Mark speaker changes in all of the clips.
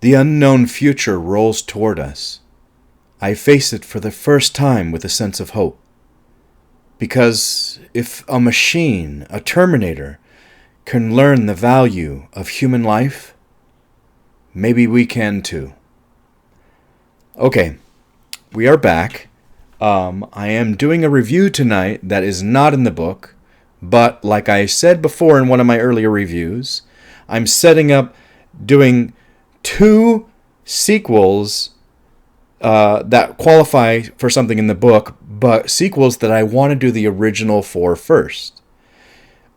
Speaker 1: The unknown future rolls toward us. I face it for the first time with a sense of hope. Because if a machine, a Terminator, can learn the value of human life, maybe we can too. Okay, we are back. I am doing a review tonight that is not in the book, but like I said before in one of my earlier reviews, I'm setting up doing 2 sequels that qualify for something in the book, but sequels that I want to do the original for first.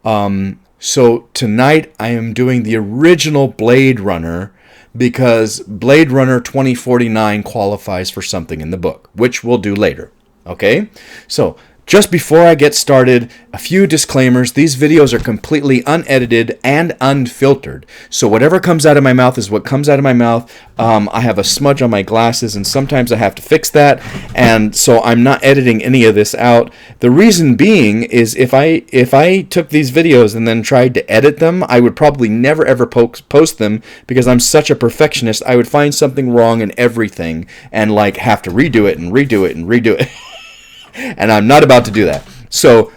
Speaker 1: So tonight I am doing the original Blade Runner because Blade Runner 2049 qualifies for something in the book, which we'll do later. Okay? So, just before I get started, a few disclaimers. These videos are completely unedited and unfiltered. So whatever comes out of my mouth is what comes out of my mouth. I have a smudge on my glasses, and sometimes I have to fix that. And so I'm not editing any of this out. The reason being is if I took these videos and then tried to edit them, I would probably never ever post them because I'm such a perfectionist. I would find something wrong in everything and like have to redo it and redo it and redo it. And I'm not about to do that. So,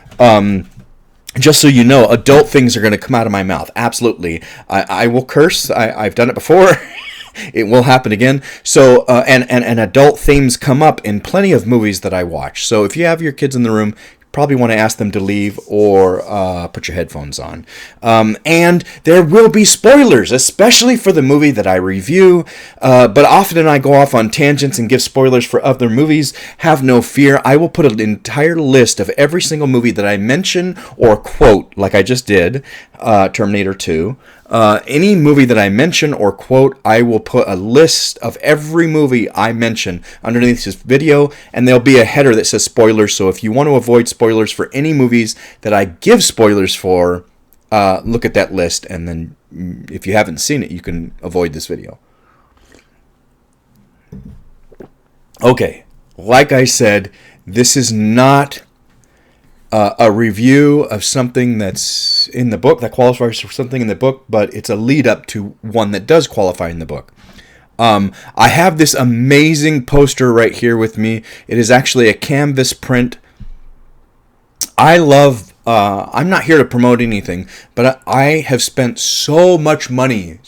Speaker 1: just so you know, adult things are going to come out of my mouth. Absolutely. I will curse. I've done it before. It will happen again. So, and adult themes come up in plenty of movies that I watch. So if you have your kids in the room, probably want to ask them to leave or put your headphones on. And there will be spoilers, especially for the movie that I review. But often I go off on tangents and give spoilers for other movies. Have no fear. I will put an entire list of every single movie that I mention or quote, like I just did, Terminator 2. Any movie that I mention or quote, I will put a list of every movie I mention underneath this video, and there'll be a header that says spoilers. So if you want to avoid spoilers for any movies that I give spoilers for, look at that list, and then if you haven't seen it, you can avoid this video. Okay, like I said, this is not a review of something that's in the book that qualifies for something in the book, but it's a lead up to one that does qualify in the book. I have this amazing poster right here with me. It is actually a canvas print. I love, I'm not here to promote anything, but I have spent so much money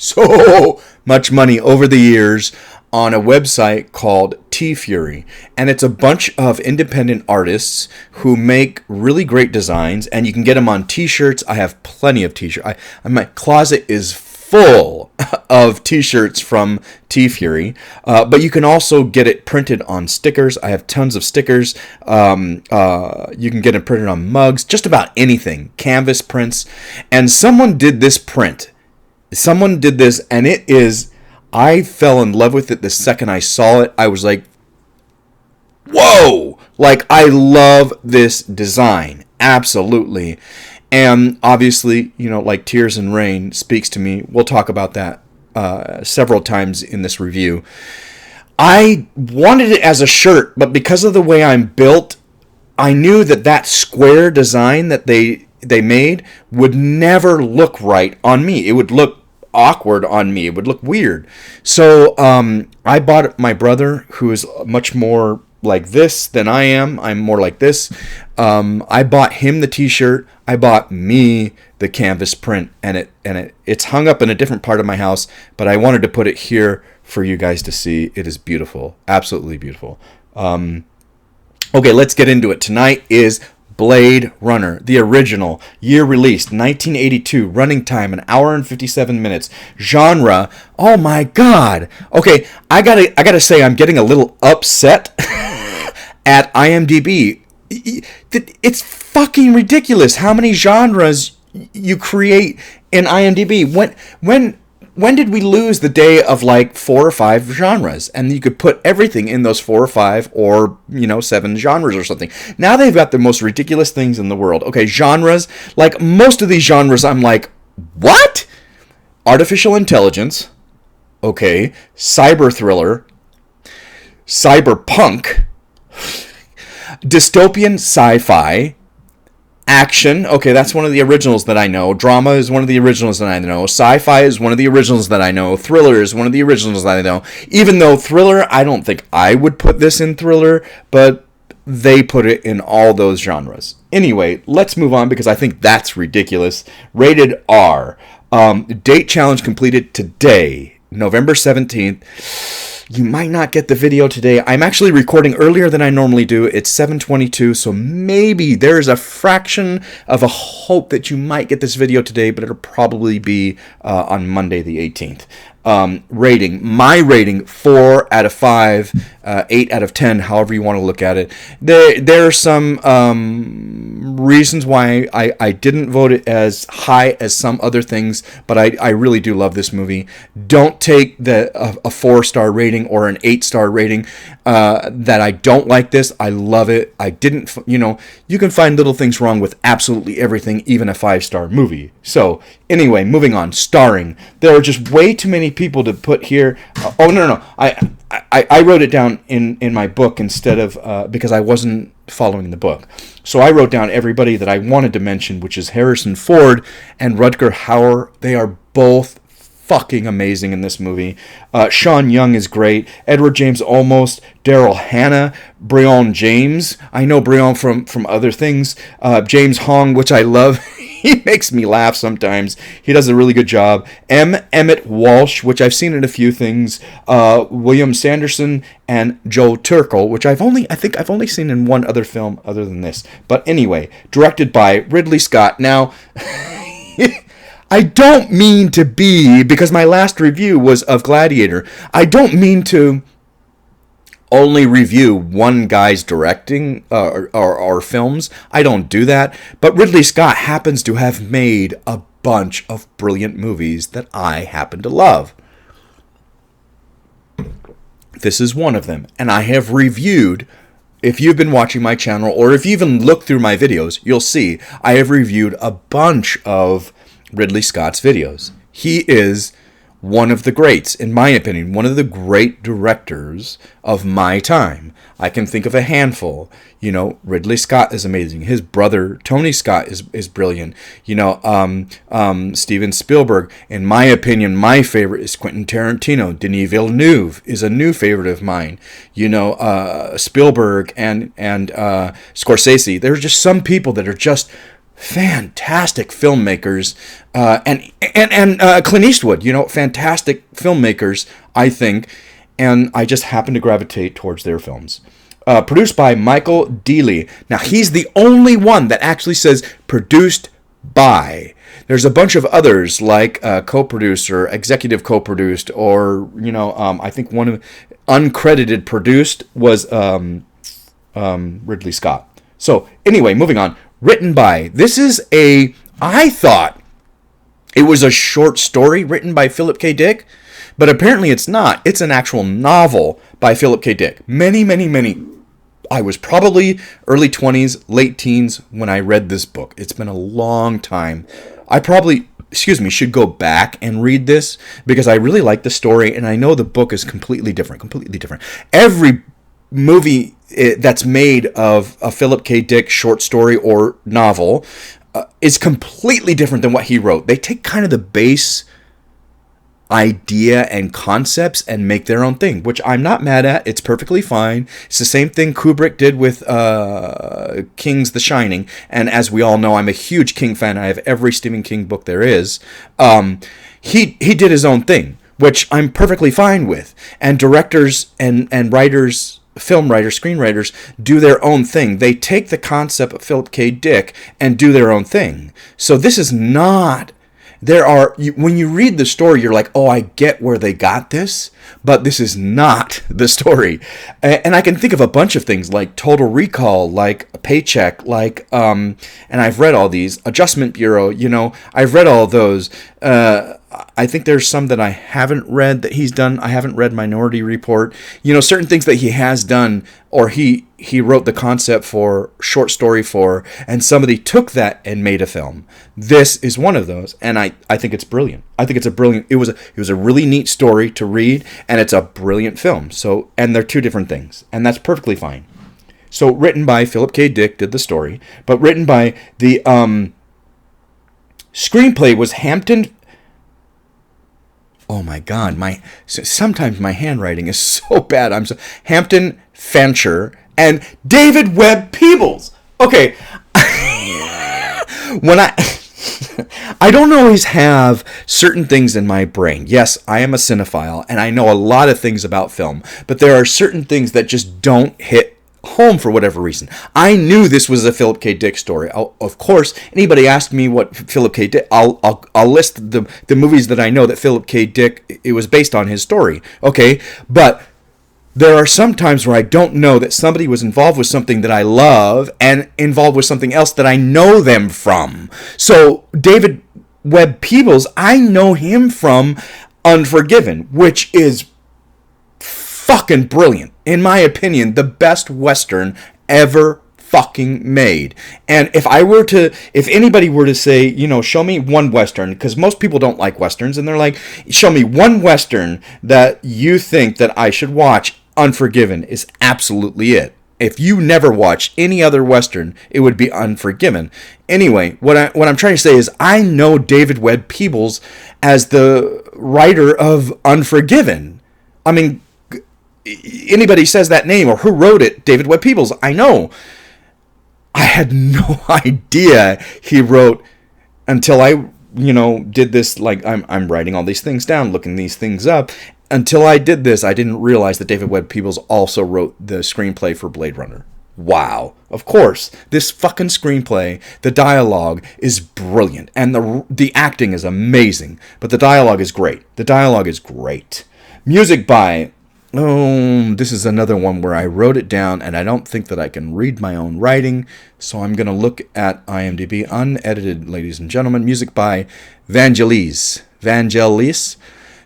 Speaker 1: over the years on a website called T-Fury, and it's a bunch of independent artists who make really great designs, and you can get them on t-shirts. I have plenty of t-shirts. My closet is full of t-shirts from T-Fury, but you can also get it printed on stickers. I have tons of stickers. You can get it printed on mugs, just about anything, canvas prints, and someone did this print. Someone did this, and it is... I fell in love with it the second I saw it. I was like, whoa! Like, I love this design. Absolutely. And obviously, you know, like Tears and Rain speaks to me. We'll talk about that several times in this review. I wanted it as a shirt, but because of the way I'm built, I knew that square design that they made would never look right on me. It would look awkward on me. It would look weird. So I bought my brother, who is much more like this than I am. I'm more like this. I bought him the t-shirt. I bought me the canvas print, and it's hung up in a different part of my house, but I wanted to put it here for you guys to see. It is beautiful. Absolutely beautiful. Okay, let's get into it. Tonight is Blade Runner, the original, year released, 1982, running time, 1 hour and 57 minutes, genre, oh my god, okay, I gotta say, I'm getting a little upset at IMDb. It's fucking ridiculous how many genres you create in IMDb. When did we lose the day of like 4 or 5 genres, and you could put everything in those 4 or 5 or 7 genres or something? Now they've got the most ridiculous things in the world. Okay, genres, like most of these genres, I'm like, what? Artificial intelligence, okay, cyber thriller, cyberpunk, dystopian sci-fi, Action, okay, that's one of the originals that I know. Drama is one of the originals that I know. Sci-fi is one of the originals that I know. Thriller is one of the originals that I know. Even though Thriller, I don't think I would put this in Thriller, but they put it in all those genres. Anyway, let's move on because I think that's ridiculous. Rated R. Date challenge completed today, November 17th. You might not get the video today. I'm actually recording earlier than I normally do. It's 7:22, so maybe there's a fraction of a hope that you might get this video today, but it'll probably be on Monday the 18th. Rating. My rating, 4 out of 5, 8 out of 10, however you want to look at it. There are some reasons why I didn't vote it as high as some other things, but I really do love this movie. Don't take a 4-star rating or an 8-star rating that I don't like this. I love it. I didn't, you can find little things wrong with absolutely everything, even a 5-star movie. So, anyway, moving on. Starring. There are just way too many people to put here. No. I wrote it down in my book instead of because I wasn't following the book. So I wrote down everybody that I wanted to mention, which is Harrison Ford and Rutger Hauer. They are both fucking amazing in this movie. Sean Young is great. Edward James Olmos, Daryl Hannah, Brion James. I know Brion from other things. James Hong, which I love. He makes me laugh sometimes. He does a really good job. Emmett Walsh, which I've seen in a few things. William Sanderson and Joe Turkel, which I think I've only seen in one other film other than this. But anyway, directed by Ridley Scott. Now, I don't mean to be, because my last review was of Gladiator, I don't mean to only review one guy's directing or films. I don't do that. But Ridley Scott happens to have made a bunch of brilliant movies that I happen to love. This is one of them. And I have reviewed, if you've been watching my channel or if you even look through my videos, you'll see I have reviewed a bunch of Ridley Scott's videos. He is one of the greats, in my opinion, one of the great directors of my time. I can think of a handful. Ridley Scott is amazing. His brother, Tony Scott, is brilliant. Steven Spielberg, in my opinion, my favorite is Quentin Tarantino. Denis Villeneuve is a new favorite of mine. Spielberg and Scorsese. There are just some people that are just fantastic filmmakers, and Clint Eastwood, fantastic filmmakers, I think, and I just happen to gravitate towards their films. Produced by Michael Dealey. Now, he's the only one that actually says produced by. There's a bunch of others like co-producer, executive co-produced, or I think one of uncredited produced was Ridley Scott. So anyway, moving on. Written by. This is I thought it was a short story written by Philip K. Dick, but apparently it's not. It's an actual novel by Philip K. Dick. Many. I was probably early 20s, late teens when I read this book. It's been a long time. I probably, should go back and read this because I really like the story and I know the book is completely different. Every movie that's made of a Philip K. Dick short story or novel is completely different than what he wrote. They take kind of the base idea and concepts and make their own thing, which I'm not mad at. It's perfectly fine. It's the same thing Kubrick did with King's The Shining, and as we all know, I'm a huge King fan. I have every Stephen King book there is. He did his own thing, which I'm perfectly fine with. And directors and writers, film writers, screenwriters do their own thing. They take the concept of Philip K. Dick and do their own thing. So this is not... when you read the story, you're like, oh, I get where they got this, but this is not the story. And I can think of a bunch of things like Total Recall, like Paycheck, like, and I've read all these, Adjustment Bureau, I've read all those. I think there's some that I haven't read that he's done. I haven't read Minority Report. Certain things that he has done, or he wrote the concept for, short story for, and somebody took that and made a film. This is one of those, and I think it's brilliant. I think it's a brilliant. It was a really neat story to read, and it's a brilliant film. So, and they're two different things, and that's perfectly fine. So written by Philip K. Dick did the story, but written by the screenplay was Hampton. Oh my God, sometimes my handwriting is so bad. Hampton Fancher and David Webb Peebles. Okay, when I don't always have certain things in my brain. Yes, I am a cinephile, and I know a lot of things about film, but there are certain things that just don't hit home for whatever reason. I knew this was a Philip K. Dick story. Of course, anybody asked me what Philip K. Dick, I'll list the movies that I know that Philip K. Dick, it was based on his story. Okay, but there are some times where I don't know that somebody was involved with something that I love and involved with something else that I know them from. So David Webb Peebles, I know him from Unforgiven, which is fucking brilliant. In my opinion, the best Western ever fucking made. And if anybody were to say, you know, show me one Western, because most people don't like Westerns, and they're like, show me one Western that you think that I should watch, Unforgiven is absolutely it. If you never watched any other Western, it would be Unforgiven. Anyway, what I'm trying to say is I know David Webb Peebles as the writer of Unforgiven. I mean, anybody says that name or who wrote it, David Webb Peebles, I know. I had no idea he wrote until I, did this, like I'm writing all these things down, looking these things up. Until I did this, I didn't realize that David Webb Peebles also wrote the screenplay for Blade Runner. Wow. Of course, this fucking screenplay, the dialogue is brilliant, and the acting is amazing, but the dialogue is great. Music by... this is another one where I wrote it down, and I don't think that I can read my own writing, so I'm going to look at IMDb, unedited, ladies and gentlemen. Music by Vangelis.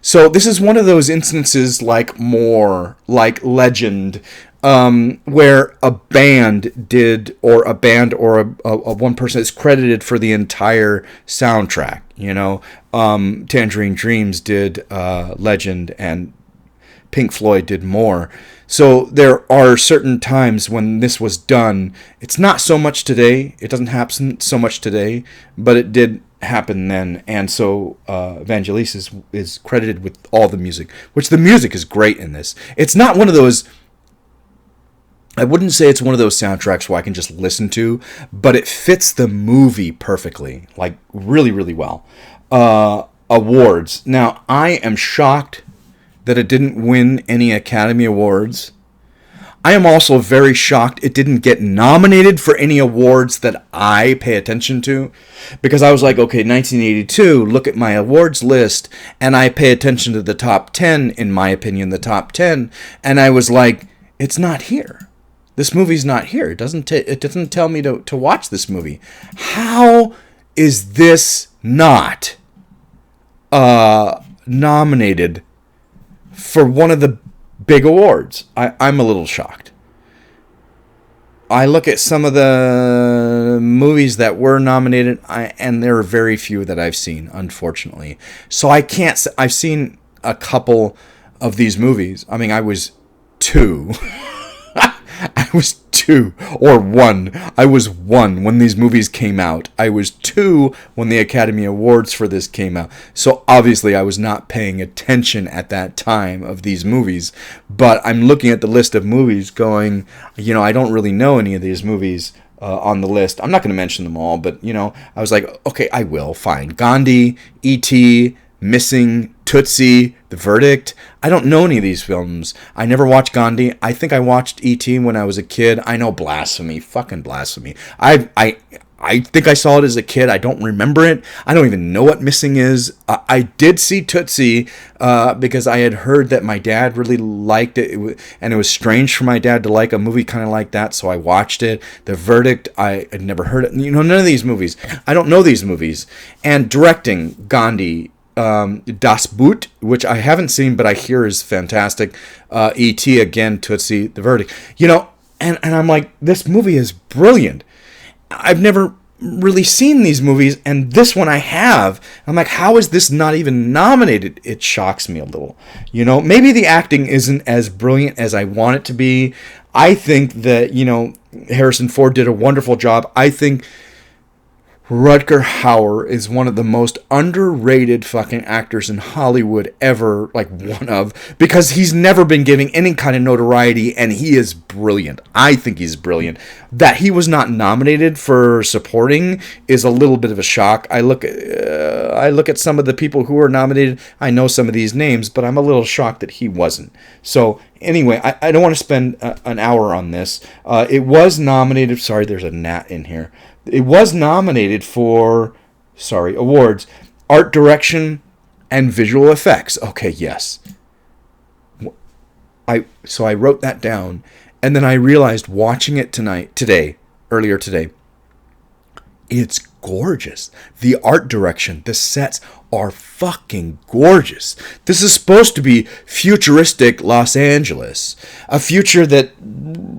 Speaker 1: So this is one of those instances like Legend, where a band or a one person is credited for the entire soundtrack. Tangerine Dreams did Legend, and Pink Floyd did more. So there are certain times when this was done. It's not so much today. It doesn't happen so much today, but it did happen then. And so Vangelis is credited with all the music, which the music is great in this. It's not one of those... I wouldn't say it's one of those soundtracks where I can just listen to, but it fits the movie perfectly, like really, really well. Awards. Now, I am shocked that it didn't win any Academy Awards. I am also very shocked it didn't get nominated for any awards that I pay attention to, because I was like, okay, 1982, look at my awards list, and I pay attention to the top 10, in my opinion, the top 10, and I was like, it's not here. This movie's not here. It doesn't tell me to watch this movie. How is this not nominated for one of the big awards? I'm a little shocked. I look at some of the movies that were nominated, and there are very few that I've seen, unfortunately. So I can't say. I've seen a couple of these movies. I mean, I was 2. I was 2 or 1. I was 1 when these movies came out. I was 2 when the Academy Awards for this came out. So obviously I was not paying attention at that time of these movies. But I'm looking at the list of movies going, I don't really know any of these movies on the list. I'm not going to mention them all, but, I was like, okay, I will. Fine. Gandhi, E.T., Missing, Tootsie, The Verdict. I don't know any of these films. I never watched Gandhi. I think I watched E.T. when I was a kid. I know, blasphemy. Fucking blasphemy. I think I saw it as a kid. I don't remember it. I don't even know what Missing is. I did see Tootsie because I had heard that my dad really liked it, and it was strange for my dad to like a movie kind of like that, so I watched it. The Verdict, I had never heard it. None of these movies. I don't know these movies. And directing, Gandhi, Das Boot, which I haven't seen, but I hear is fantastic. E.T. again, Tootsie, The Verdict. And I'm like, this movie is brilliant. I've never really seen these movies, and this one I have. I'm like, how is this not even nominated? It shocks me a little. Maybe the acting isn't as brilliant as I want it to be. I think that, Harrison Ford did a wonderful job. I think Rutger Hauer is one of the most underrated fucking actors in Hollywood ever, like one of, because he's never been giving any kind of notoriety, and he is brilliant. I think he's brilliant. That he was not nominated for supporting is a little bit of a shock. I look at some of the people who were nominated. I know some of these names, but I'm a little shocked that he wasn't. So anyway, I don't want to spend an hour on this. It was nominated. Sorry, there's a gnat in here. It was nominated for, awards, art direction and visual effects. Okay, yes. So I wrote that down, and then I realized watching it earlier today, it's gorgeous. The art direction, the sets are fucking gorgeous. This is supposed to be futuristic Los Angeles. A future that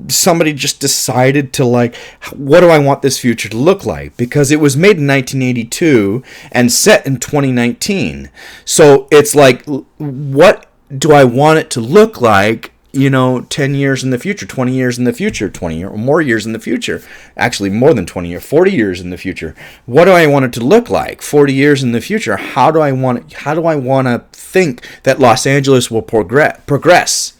Speaker 1: somebody just decided to, like, what do I want this future to look like? Because it was made in 1982 and set in 2019. So it's like, what do I want it to look like, 10 years in the future, 20 years in the future, 20 or more years in the future, actually more than 20 or 40 years in the future. What do I want it to look like 40 years in the future? How do I want to think that Los Angeles will progress?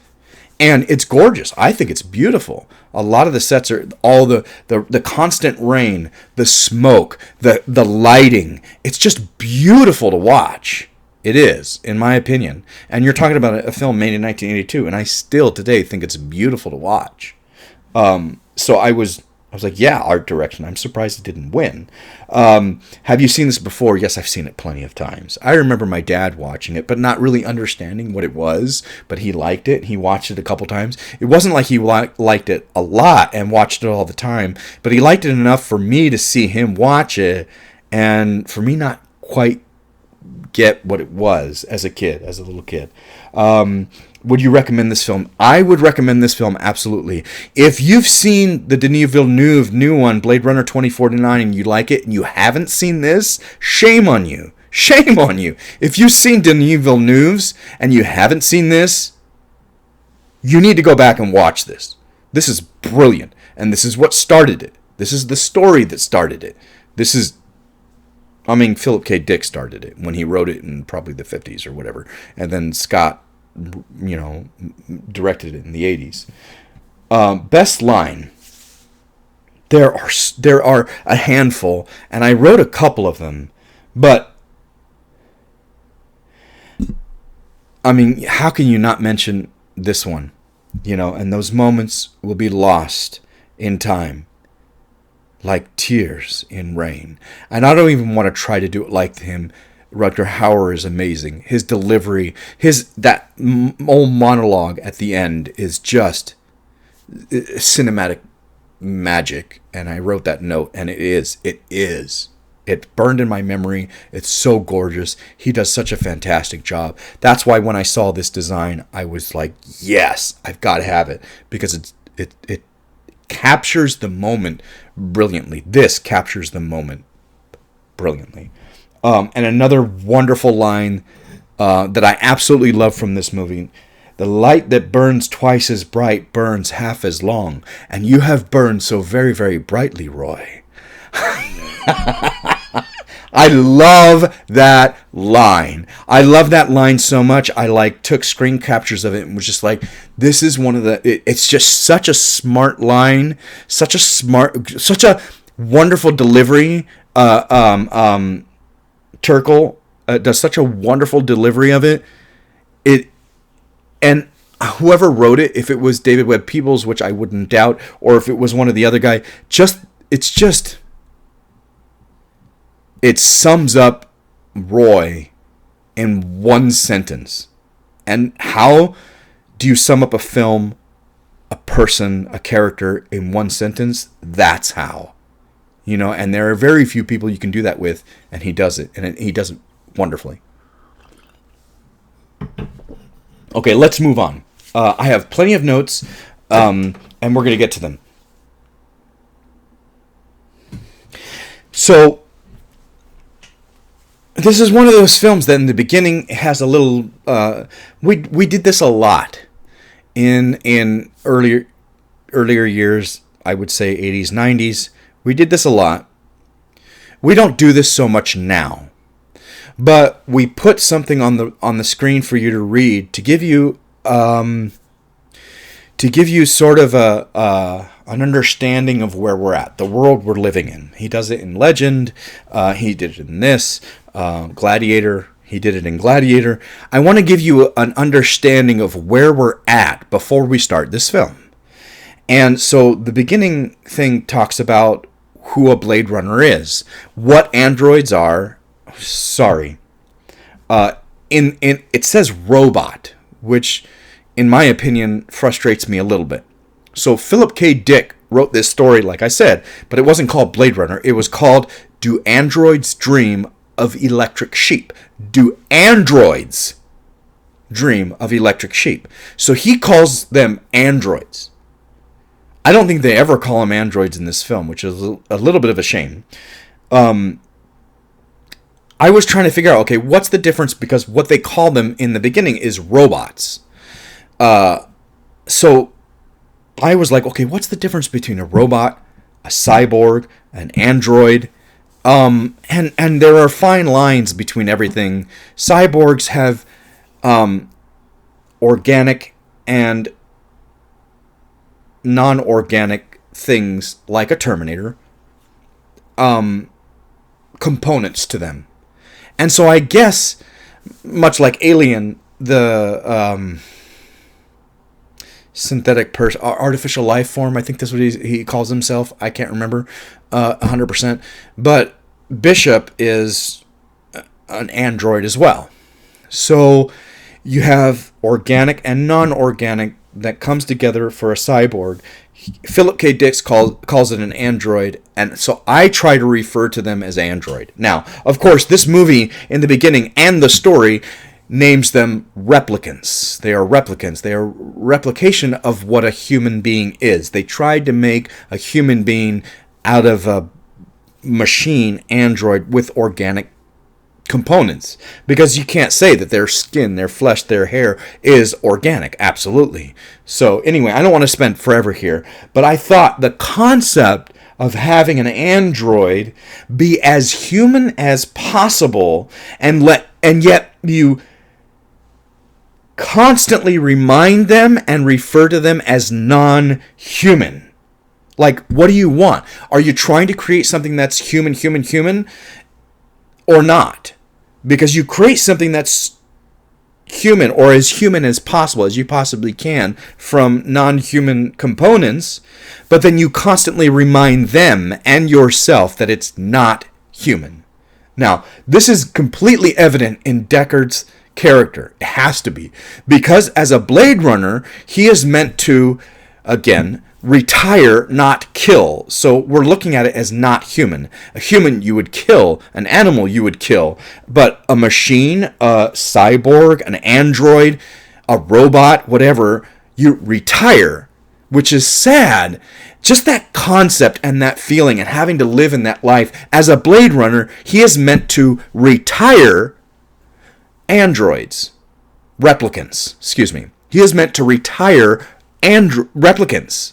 Speaker 1: And it's gorgeous. I think it's beautiful. A lot of the sets are all the constant rain, the smoke, the lighting. It's just beautiful to watch. It is, in my opinion. And you're talking about a film made in 1982, and I still today think it's beautiful to watch. So I was like, yeah, art direction. I'm surprised it didn't win. Have you seen this before? Yes, I've seen it plenty of times. I remember my dad watching it, but not really understanding what it was. But he liked it. He watched it a couple times. It wasn't like he liked it a lot and watched it all the time, but he liked it enough for me to see him watch it, and for me not quite get what it was as a little kid. Would you recommend this film? I would recommend this film, absolutely. If you've seen the Denis Villeneuve new one, Blade Runner 2049, and you like it, and you haven't seen this, shame on you. Shame on you. If you've seen Denis Villeneuve's and you haven't seen this, you need to go back and watch this. This is brilliant, and this is what started it. This is the story that started it. Philip K. Dick started it when he wrote it in probably the 50s or whatever. And then Scott, directed it in the 80s. Best line. There are a handful, and I wrote a couple of them. But, how can you not mention this one? And those moments will be lost in time, like tears in rain. And I don't even want to try to do it like him. Rutger Hauer is amazing. His delivery, that old monologue at the end is just cinematic magic. And I wrote that note, and it is. It burned in my memory. It's so gorgeous. He does such a fantastic job. That's why when I saw this design, I was like, yes, I've got to have it, because it captures the moment brilliantly. This captures the moment brilliantly. And another wonderful line that I absolutely love from this movie: the light that burns twice as bright burns half as long, and you have burned so very, very brightly, Roy. I love that line. I love that line so much. I took screen captures of it and was just like, this is one of it's just such a smart line, such a wonderful delivery. Turkel does such a wonderful delivery of it. And whoever wrote it, if it was David Webb Peoples, which I wouldn't doubt, or if it was one of the other guy, it sums up Roy in one sentence. And how do you sum up a film, a person, a character in one sentence? That's how. And there are very few people you can do that with, and he does it, and he does it wonderfully. Okay, let's move on. I have plenty of notes, and we're going to get to them. So, this is one of those films that in the beginning has a little... we did this a lot in earlier earlier years, I would say 80s, 90s, we did this a lot. We don't do this so much now. But we put something on the screen for you to read to give you sort of an understanding of where we're at, the world we're living in. He does it in Legend. He did it in this Gladiator. He did it in Gladiator. I want to give you an understanding of where we're at before we start this film. And so the beginning thing talks about who a Blade Runner is, what androids are. Sorry. It says robot, which in my opinion frustrates me a little bit. So Philip K. Dick wrote this story, like I said, but it wasn't called Blade Runner. It was called Do Androids Dream of Electric Sheep? Do Androids Dream of Electric Sheep? So he calls them androids. I don't think they ever call them androids in this film, which is a little bit of a shame. I was trying to figure out, okay, what's the difference? Because what they call them in the beginning is robots. So I was like, okay, what's the difference between a robot, a cyborg, an android? And there are fine lines between everything. Cyborgs have organic and non-organic things like a Terminator, components to them. And so I guess, much like Alien, the synthetic artificial life form, I think that's what he calls himself. I can't remember 100%. But Bishop is an android as well. So you have organic and non-organic that comes together for a cyborg. Philip K. Dick calls it an android, and so I try to refer to them as android. Now, of course, this movie in the beginning and the story names them replicants. They are replicants. They are replication of what a human being is. They tried to make a human being out of a machine android with organic components, because you can't say that their skin, their flesh, their hair is organic. Absolutely. So anyway, I don't want to spend forever here, but I thought the concept of having an android be as human as possible and yet you constantly remind them and refer to them as non-human. Like, what do you want? Are you trying to create something that's human, or not? Because you create something that's human, or as human as possible, as you possibly can, from non-human components, but then you constantly remind them and yourself that it's not human. Now, this is completely evident in Deckard's character. It has to be. Because as a Blade Runner, he is meant to, again, retire, not kill. So we're looking at it as not human. A human you would kill, an animal you would kill, but a machine, a cyborg, an android, a robot, whatever, you retire, which is sad. Just that concept and that feeling and having to live in that life. As a Blade Runner, he is meant to retire androids, replicants, excuse me. He is meant to retire replicants,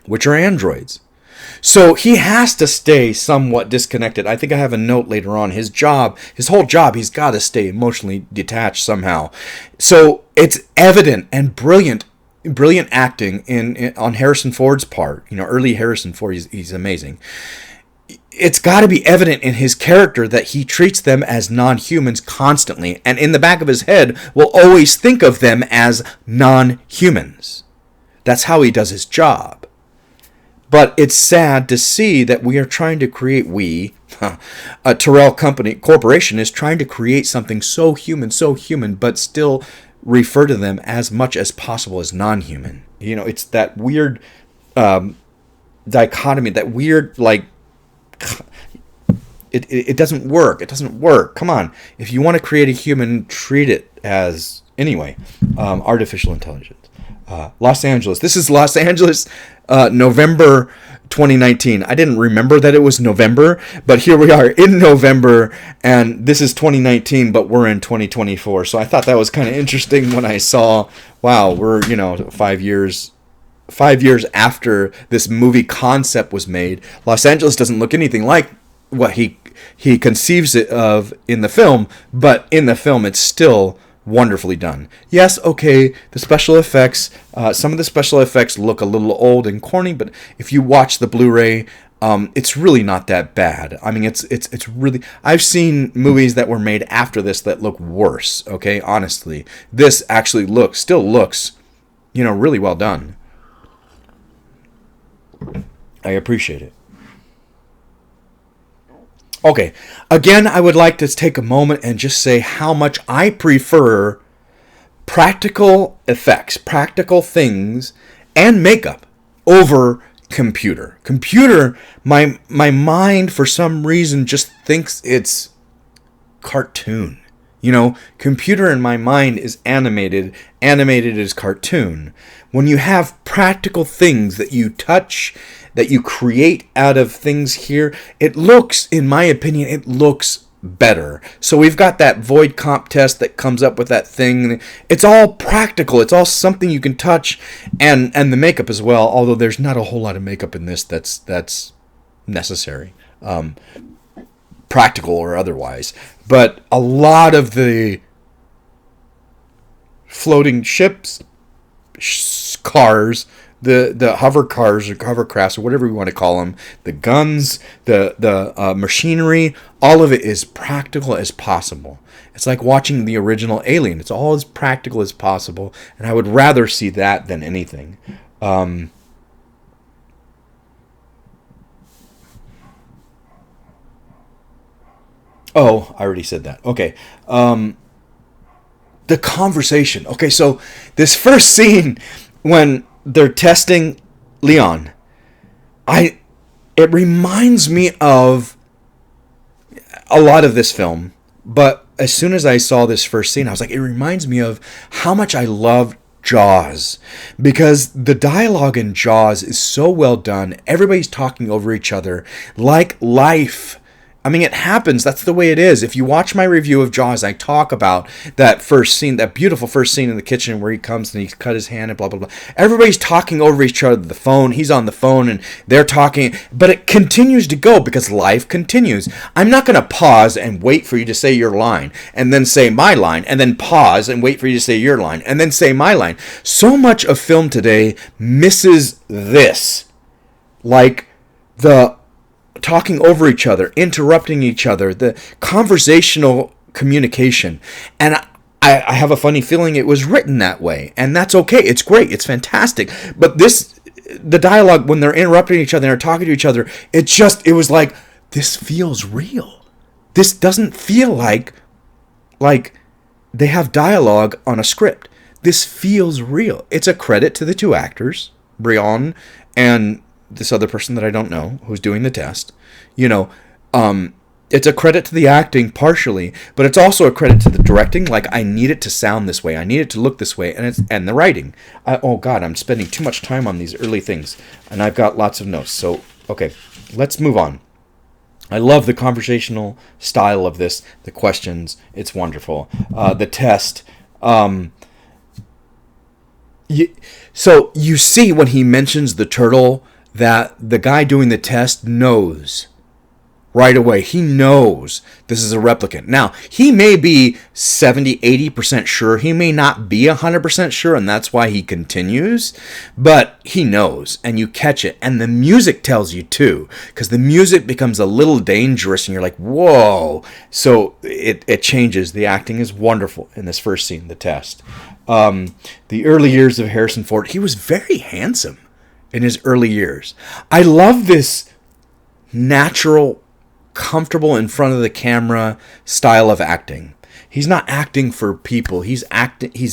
Speaker 1: which are androids. So he has to stay somewhat disconnected. I think I have a note later on. His whole job, he's got to stay emotionally detached somehow. So it's evident and brilliant acting on Harrison Ford's part. You know, early Harrison Ford, he's amazing. It's got to be evident in his character that he treats them as non-humans constantly, and in the back of his head will always think of them as non-humans. That's how he does his job. But it's sad to see that we are trying to create, a Terrell Corporation is trying to create something so human, but still refer to them as much as possible as non-human. You know, it's that weird dichotomy, that weird, like, it doesn't work. It doesn't work. Come on. If you want to create a human, treat it as, anyway, artificial intelligence. Los Angeles. This is Los Angeles, November 2019. I didn't remember that it was November, but here we are in November, and this is 2019, but we're in 2024. So I thought that was kind of interesting when I saw, wow, we're, 5 years 5 years after this movie concept was made, Los Angeles doesn't look anything like what he conceives it of in the film, but in the film it's still wonderfully done. Yes, okay, the special effects, some of the special effects look a little old and corny, but if you watch the Blu-ray, it's really not that bad. I mean, it's really... I've seen movies that were made after this that look worse, okay, honestly. This actually still looks, really well done. I appreciate it. Okay, again, I would like to take a moment and just say how much I prefer practical effects, practical things, and makeup over computer. Computer, my mind for some reason just thinks it's cartoon. Computer in my mind is animated. Animated is cartoon. When you have practical things that you touch, that you create out of things here, it looks, in my opinion, it looks better. So we've got that void comp test that comes up with that thing. It's all practical. It's all something you can touch, and the makeup as well, although there's not a whole lot of makeup in this that's necessary. Practical or otherwise. But a lot of the floating ships, cars, the hover cars or hovercrafts or whatever we want to call them, the guns, the machinery, all of it is practical as possible. It's like watching the original Alien. It's all as practical as possible, and I would rather see that than anything. Oh, I already said that. Okay. The conversation. Okay, so this first scene when they're testing Leon, it reminds me of a lot of this film, but as soon as I saw this first scene, I was like, it reminds me of how much I loved Jaws, because the dialogue in Jaws is so well done. Everybody's talking over each other like life. I mean, it happens. That's the way it is. If you watch my review of Jaws, I talk about that first scene, that beautiful first scene in the kitchen where he comes and he's cut his hand and blah, blah, blah. Everybody's talking over each other. The phone, he's on the phone and they're talking, but it continues to go because life continues. I'm not going to pause and wait for you to say your line and then say my line and then pause and wait for you to say your line and then say my line. So much of film today misses this. Like the talking over each other, interrupting each other, the conversational communication. And I have a funny feeling it was written that way. And that's okay. It's great. It's fantastic. But the dialogue, when they're interrupting each other and they're talking to each other, it was like, this feels real. This doesn't feel like they have dialogue on a script. This feels real. It's a credit to the two actors, Brian and this other person that I don't know who's doing the test. It's a credit to the acting partially, but it's also a credit to the directing. Like, I need it to sound this way, I need it to look this way, and the writing. Oh God, I'm spending too much time on these early things, and I've got lots of notes. So okay, let's move on. I love the conversational style of this, the questions. It's wonderful. The test. So you see when he mentions the turtle, that the guy doing the test knows right away. He knows this is a replicant. Now, he may be 70, 80% sure. He may not be 100% sure, and that's why he continues. But he knows, and you catch it. And the music tells you, too, because the music becomes a little dangerous, and you're like, whoa. So it changes. The acting is wonderful in this first scene, the test. The early years of Harrison Ford, he was very handsome in his early years. I love this natural, comfortable in front of the camera style of acting. He's not acting for people. He's acting. He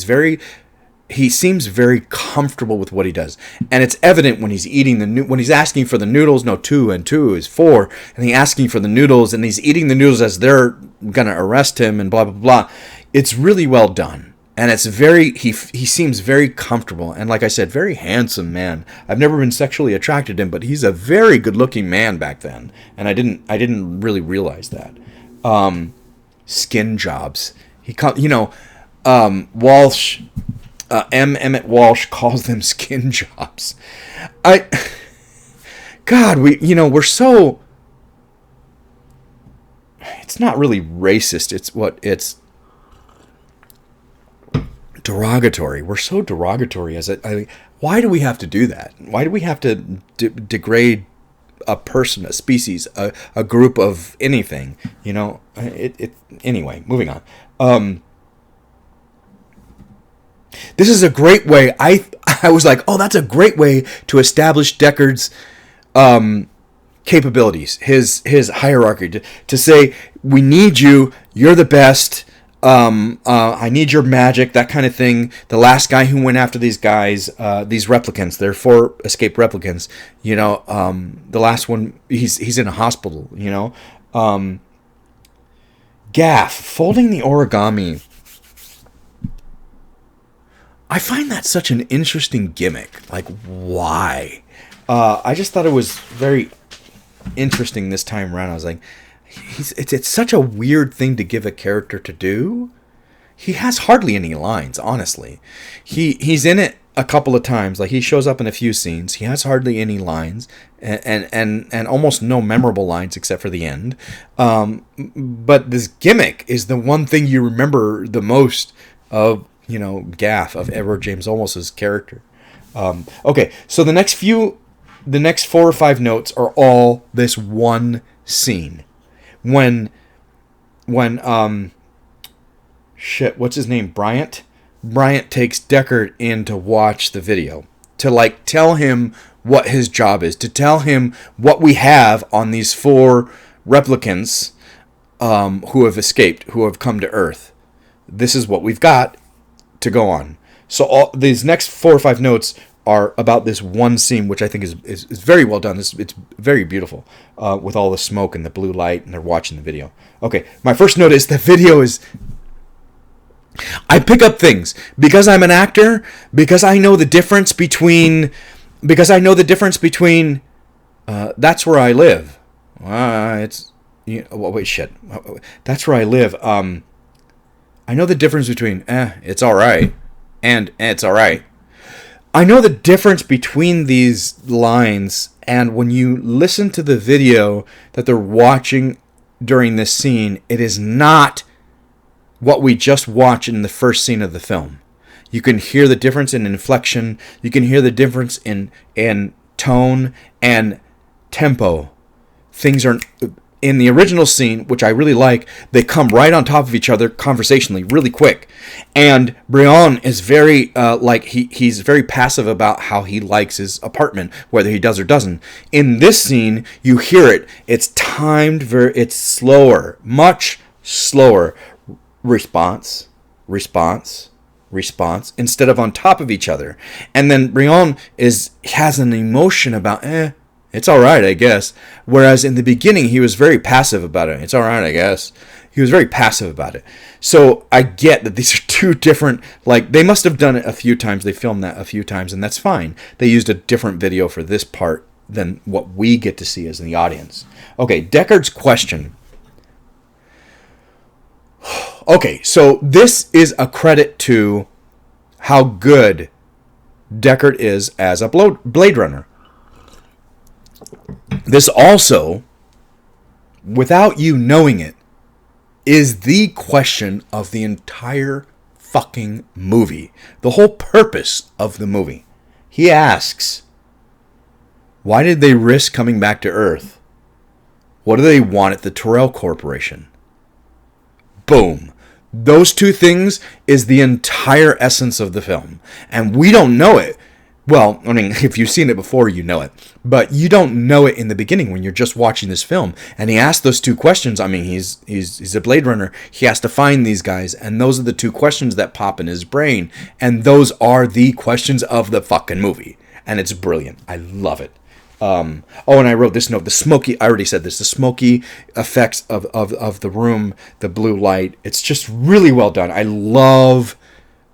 Speaker 1: seems very comfortable with what he does, and it's evident when he's eating when he's asking for the noodles. No, 2 and 2 is 4, and he's asking for the noodles, and he's eating the noodles as they're gonna arrest him, and blah blah blah. It's really well done. And it's he seems very comfortable, and like I said, very handsome man. I've never been sexually attracted to him, but he's a very good-looking man back then, and I didn't really realize that. Skin jobs. Walsh. M. Emmett Walsh calls them skin jobs. God, we're so... It's not really racist. It's derogatory. We're so derogatory as why do we have to do that? Why do we have to degrade a person, a species, a group of anything? Anyway, moving on. This is a great way. I was like, oh, that's a great way to establish Deckard's capabilities, his hierarchy, to say, we need you, you're the best, I need your magic, that kind of thing. The last guy who went after these guys, these replicants, they're 4 escaped replicants, the last one, he's in a hospital, Gaff, folding the origami. I find that such an interesting gimmick. Like, why? I just thought it was very interesting this time around. I was like, it's such a weird thing to give a character to do. He has hardly any lines, honestly. He's in it a couple of times. Like, he shows up in a few scenes. He has hardly any lines, and almost no memorable lines except for the end. But this gimmick is the one thing you remember the most of, Gaff, of Edward James Olmos's character. Okay, so the next 4 or 5 notes are all this one scene. When what's his name? Bryant takes Deckard in to watch the video, to tell him what his job is, to tell him what we have on these 4 replicants who have escaped, who have come to Earth. This is what we've got to go on. So all these next 4 or 5 notes are about this one scene, which I think is very well done. It's very beautiful, with all the smoke and the blue light, and they're watching the video. Okay, my first note is the video is... I pick up things because I'm an actor, because I know the difference between... That's Where I Live. Wait, shit. That's Where I Live. I know the difference between, it's alright, and it's alright. I know the difference between these lines, and when you listen to the video that they're watching during this scene, it is not what we just watched in the first scene of the film. You can hear the difference in inflection, you can hear the difference in tone and tempo. Things are... In the original scene, which I really like, they come right on top of each other conversationally, really quick. And Brian is very, he's very passive about how he likes his apartment, whether he does or doesn't. In this scene, you hear it. It's timed, it's slower, much slower. Response, instead of on top of each other. And then Brian has an emotion about, it's all right, I guess. Whereas in the beginning, he was very passive about it. It's all right, I guess. He was very passive about it. So I get that these are 2 different... they must have done it a few times. They filmed that a few times, and that's fine. They used a different video for this part than what we get to see as the audience. Okay, Deckard's question. Okay, so this is a credit to how good Deckard is as a Blade Runner. This also, without you knowing it, is the question of the entire fucking movie. The whole purpose of the movie. He asks, why did they risk coming back to Earth? What do they want at the Tyrell Corporation? Boom. Those 2 things is the entire essence of the film. And we don't know it. Well, I mean, if you've seen it before, you know it. But you don't know it in the beginning when you're just watching this film. And he asked those 2 questions. I mean, he's a Blade Runner. He has to find these guys. And those are the 2 questions that pop in his brain. And those are the questions of the fucking movie. And it's brilliant. I love it. And I wrote this note. I already said this. The smoky effects of the room, the blue light. It's just really well done. I love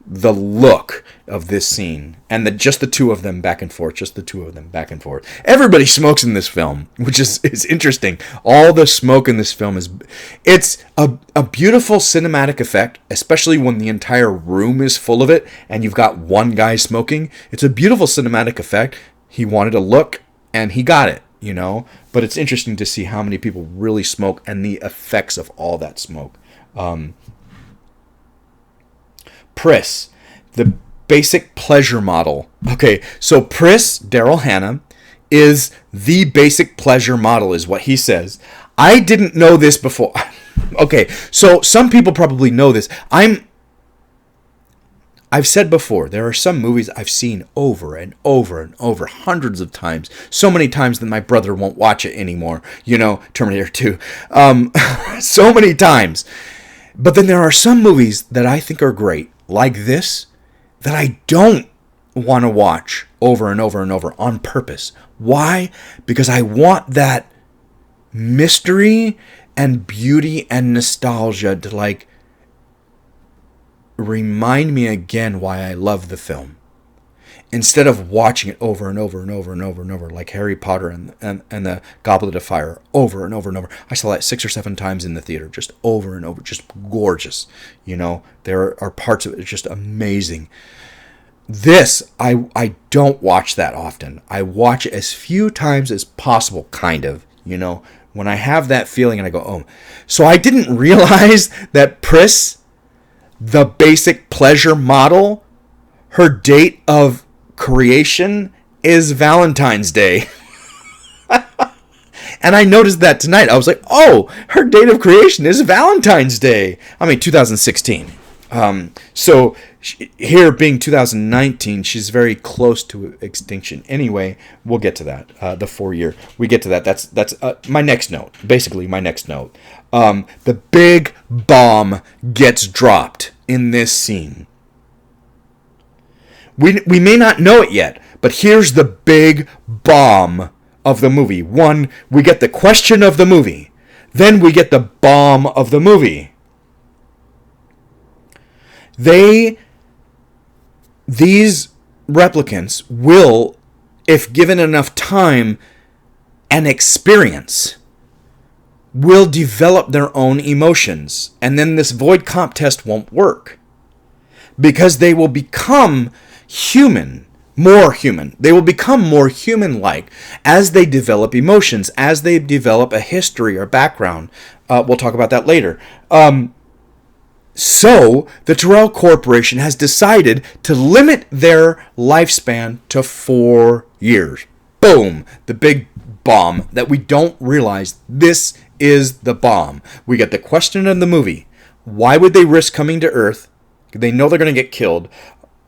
Speaker 1: the look of this scene, and just the two of them back and forth, Everybody smokes in this film, which is interesting. All the smoke in this film it's a beautiful cinematic effect, especially when the entire room is full of it and you've got one guy smoking. It's a beautiful cinematic effect. He wanted a look and he got it, but it's interesting to see how many people really smoke and the effects of all that smoke. Pris, the basic pleasure model. Okay, so Pris, Daryl Hannah, is the basic pleasure model, is what he says. I didn't know this before. Okay, so some people probably know this. I've said before, there are some movies I've seen over and over and over, hundreds of times, so many times that my brother won't watch it anymore. Terminator 2. So many times. But then there are some movies that I think are great, like this, that I don't want to watch over and over and over on purpose. Why? Because I want that mystery and beauty and nostalgia to remind me again why I love the film. Instead of watching it over and over and over and over and over, like Harry Potter and the Goblet of Fire, over and over and over. I saw that 6 or 7 times in the theater, just over and over, just gorgeous. There are parts of it just amazing. This, I don't watch that often. I watch it as few times as possible, kind of, when I have that feeling and I go, oh. So I didn't realize that Pris, the basic pleasure model, her date of creation is Valentine's Day. And I noticed that tonight. I was like, oh, her date of creation is Valentine's Day. 2016. So here being 2019, she's very close to extinction. Anyway, we'll get to that. The 4 year. We get to that. That's my next note. Basically, my next note. The big bomb gets dropped in this scene. We may not know it yet, but here's the big bomb of the movie. One, we get the question of the movie. Then we get the bomb of the movie. These replicants will, if given enough time and experience, will develop their own emotions. And then this void comp test won't work. Because they will become human, more human. They will become more human-like as they develop emotions, as they develop a history or background. We'll talk about that later. So, the Tyrell Corporation has decided to limit their lifespan to 4 years. Boom! The big bomb that we don't realize. This is the bomb. We get the question of the movie. Why would they risk coming to Earth? They know they're going to get killed.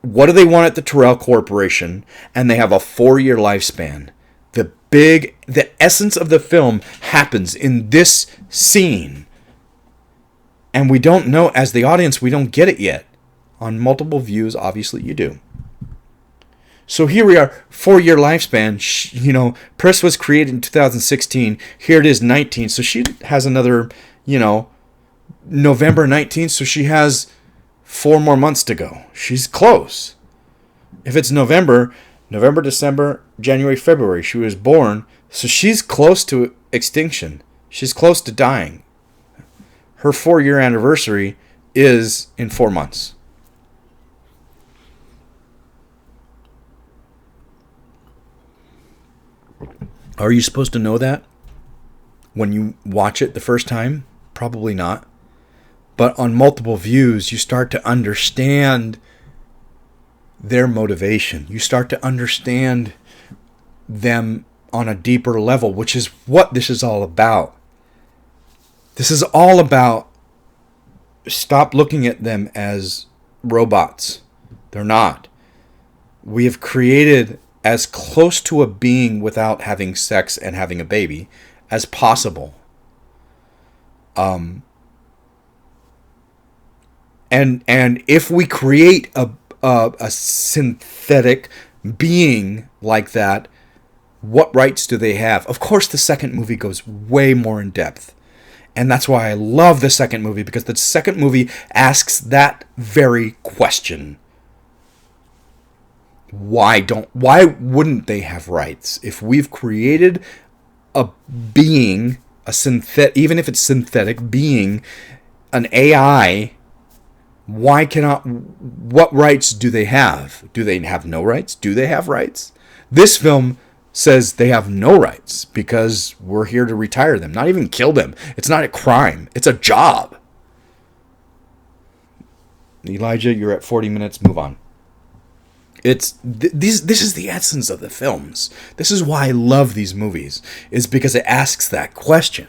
Speaker 1: What do they want at the Tyrell Corporation? And they have a 4-year lifespan. The essence of the film happens in this scene. And we don't know, as the audience, we don't get it yet. On multiple views, obviously you do. So here we are, 4-year lifespan. Pris was created in 2016. Here it is, 19. So she has another, November 19th. So she has 4 more months to go. She's close. If it's November, December, January, February, she was born. So she's close to extinction. She's close to dying. Her 4-year anniversary is in 4 months. Are you supposed to know that when you watch it the first time? Probably not. But on multiple views, you start to understand their motivation. You start to understand them on a deeper level, which is what this is all about. This is all about stop looking at them as robots. They're not. We have created as close to a being without having sex and having a baby as possible. And if we create a synthetic being like that, what rights do they have? Of course, the second movie goes way more in depth. And that's why I love the second movie, because the second movie asks that very question. Why wouldn't they have rights? If we've created a being, a synthetic, even if it's synthetic being, an AI, why cannot, what rights do they have? Do they have no rights? Do they have rights? This film says they have no rights because we're here to retire them, not even kill them. It's not a crime. It's a job. Elijah, you're at 40 minutes. Move on. This is the essence of the films. This is why I love these movies, is because it asks that question.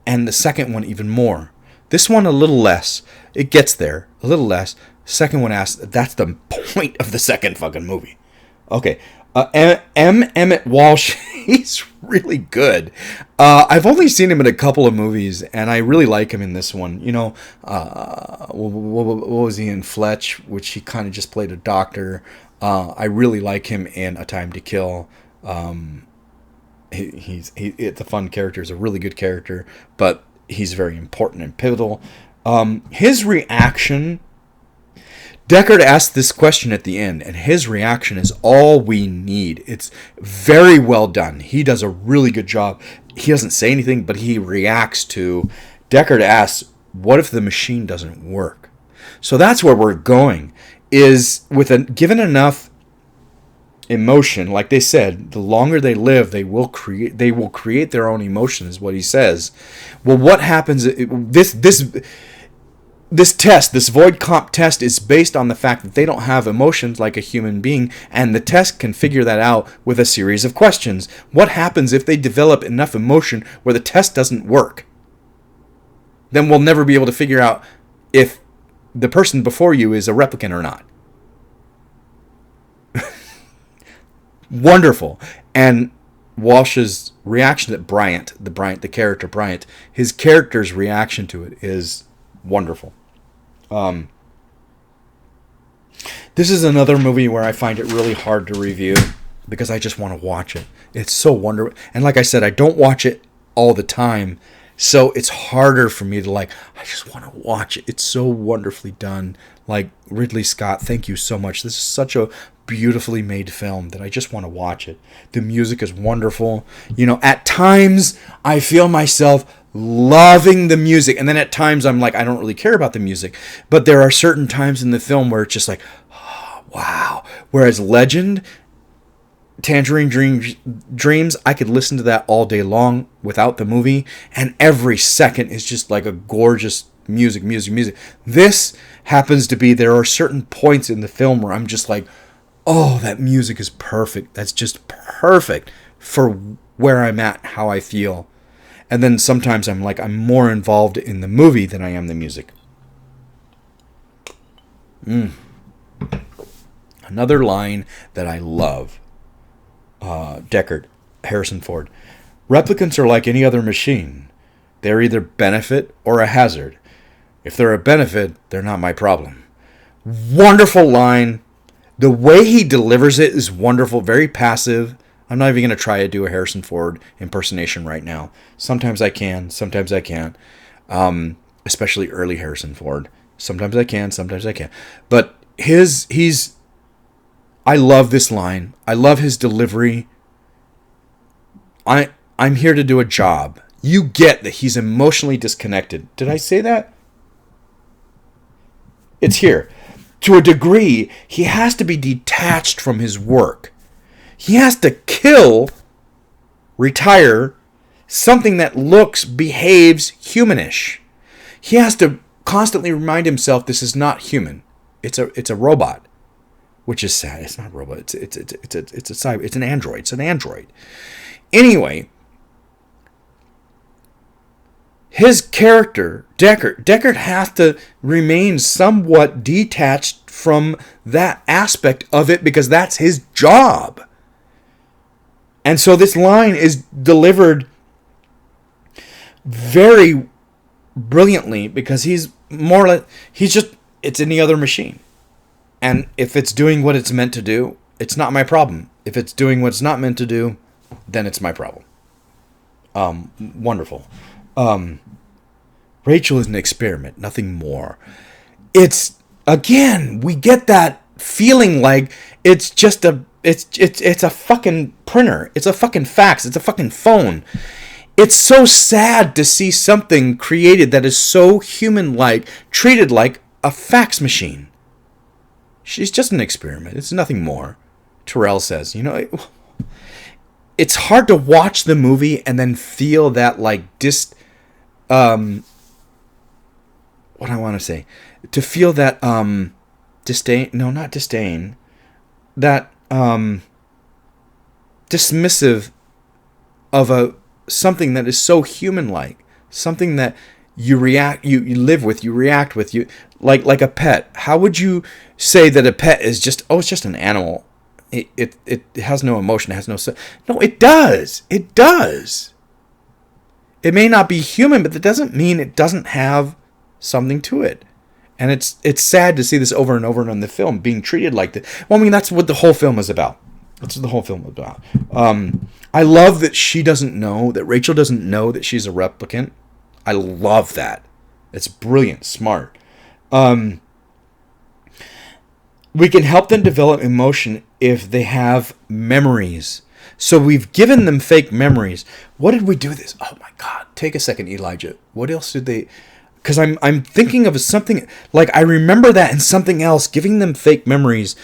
Speaker 1: And the second one even more. This one a little less. It gets there a little less. Second one asks. That's the point of the second fucking movie. Okay. Emmett Walsh, he's really good. I've only seen him in a couple of movies, and I really like him in this one. You know, what was he in Fletch, which he kind of just played a doctor. I really like him in A Time to Kill. It's a fun character. He's a really good character, but he's very important and pivotal. His reaction... Deckard asked this question at the end, and his reaction is all we need. It's very well done. He does a really good job. He doesn't say anything, but he reacts to... Deckard asks, what if the machine doesn't work? So that's where we're going, is given enough emotion, like they said, the longer they live, they will create their own emotions, what he says. Well, what happens... This test, this void comp test, is based on the fact that they don't have emotions like a human being, and the test can figure that out with a series of questions. What happens if they develop enough emotion where the test doesn't work? Then we'll never be able to figure out if the person before you is a replicant or not. Wonderful. And Walsh's reaction to the character Bryant, his character's reaction to it is wonderful. This is another movie where I find it really hard to review because I just want to watch it. It's so wonderful. And like I said, I don't watch it all the time, so it's harder for me to I just want to watch it. It's so wonderfully done. Like Ridley Scott, thank you so much. This is such a beautifully made film that I just want to watch it. The music is wonderful. You know, at times I feel myself loving the music, and then at times I'm like, I don't really care about the music. But there are certain times in the film where it's just like, oh, wow. Whereas Legend, Tangerine Dreams, I could listen to that all day long without the movie, and every second is just like a gorgeous music. This happens to be, there are certain points in the film where I'm just like, oh, that music is perfect. That's just perfect for where I'm at, how I feel. And then sometimes I'm like, I'm more involved in the movie than I am the music. Another line that I love. Deckard, Harrison Ford. Replicants are like any other machine. They're either benefit or a hazard. If they're a benefit, they're not my problem. Wonderful line. The way he delivers it is wonderful, very passive. I'm not even going to try to do a Harrison Ford impersonation right now. Sometimes I can, sometimes I can't. Especially early Harrison Ford. Sometimes I can, sometimes I can't. But I love this line. I love his delivery. I'm here to do a job. You get that he's emotionally disconnected. Did I say that? It's here. To a degree, he has to be detached from his work. He has to retire, something that behaves humanish. He has to constantly remind himself this is not human. It's a robot, which is sad. It's not a robot. It's an android. It's an android. Anyway, his character, Deckard has to remain somewhat detached from that aspect of it because that's his job. And so this line is delivered very brilliantly because he's it's any other machine. And if it's doing what it's meant to do, it's not my problem. If it's doing what it's not meant to do, then it's my problem. Wonderful. Rachel is an experiment, nothing more. It's, again, we get that feeling like it's just it's a fucking printer. It's a fucking fax. It's a fucking phone. It's so sad to see something created that is so human-like, treated like a fax machine. She's just an experiment. It's nothing more. Terrell says, it's hard to watch the movie and then feel that like what I want to say, to feel that disdain, no, not disdain, that dismissive of something that is so human-like, something that you live with, you react with, you like a pet. How would you say that a pet is just, it's just an animal? It has no emotion, it has no... No, it does. It does. It may not be human, but that doesn't mean it doesn't have something to it. And it's sad to see this over and over in the film being treated like that. Well, I mean, that's what the whole film is about. That's what the whole film is about. I love that she doesn't know, that Rachel doesn't know that she's a replicant. I love that. It's brilliant, smart. We can help them develop emotion if they have memories. So we've given them fake memories. What did we do this? Oh my God. Take a second, Elijah. What else did they... Because I'm thinking of something... Like, I remember that and something else, giving them fake memories.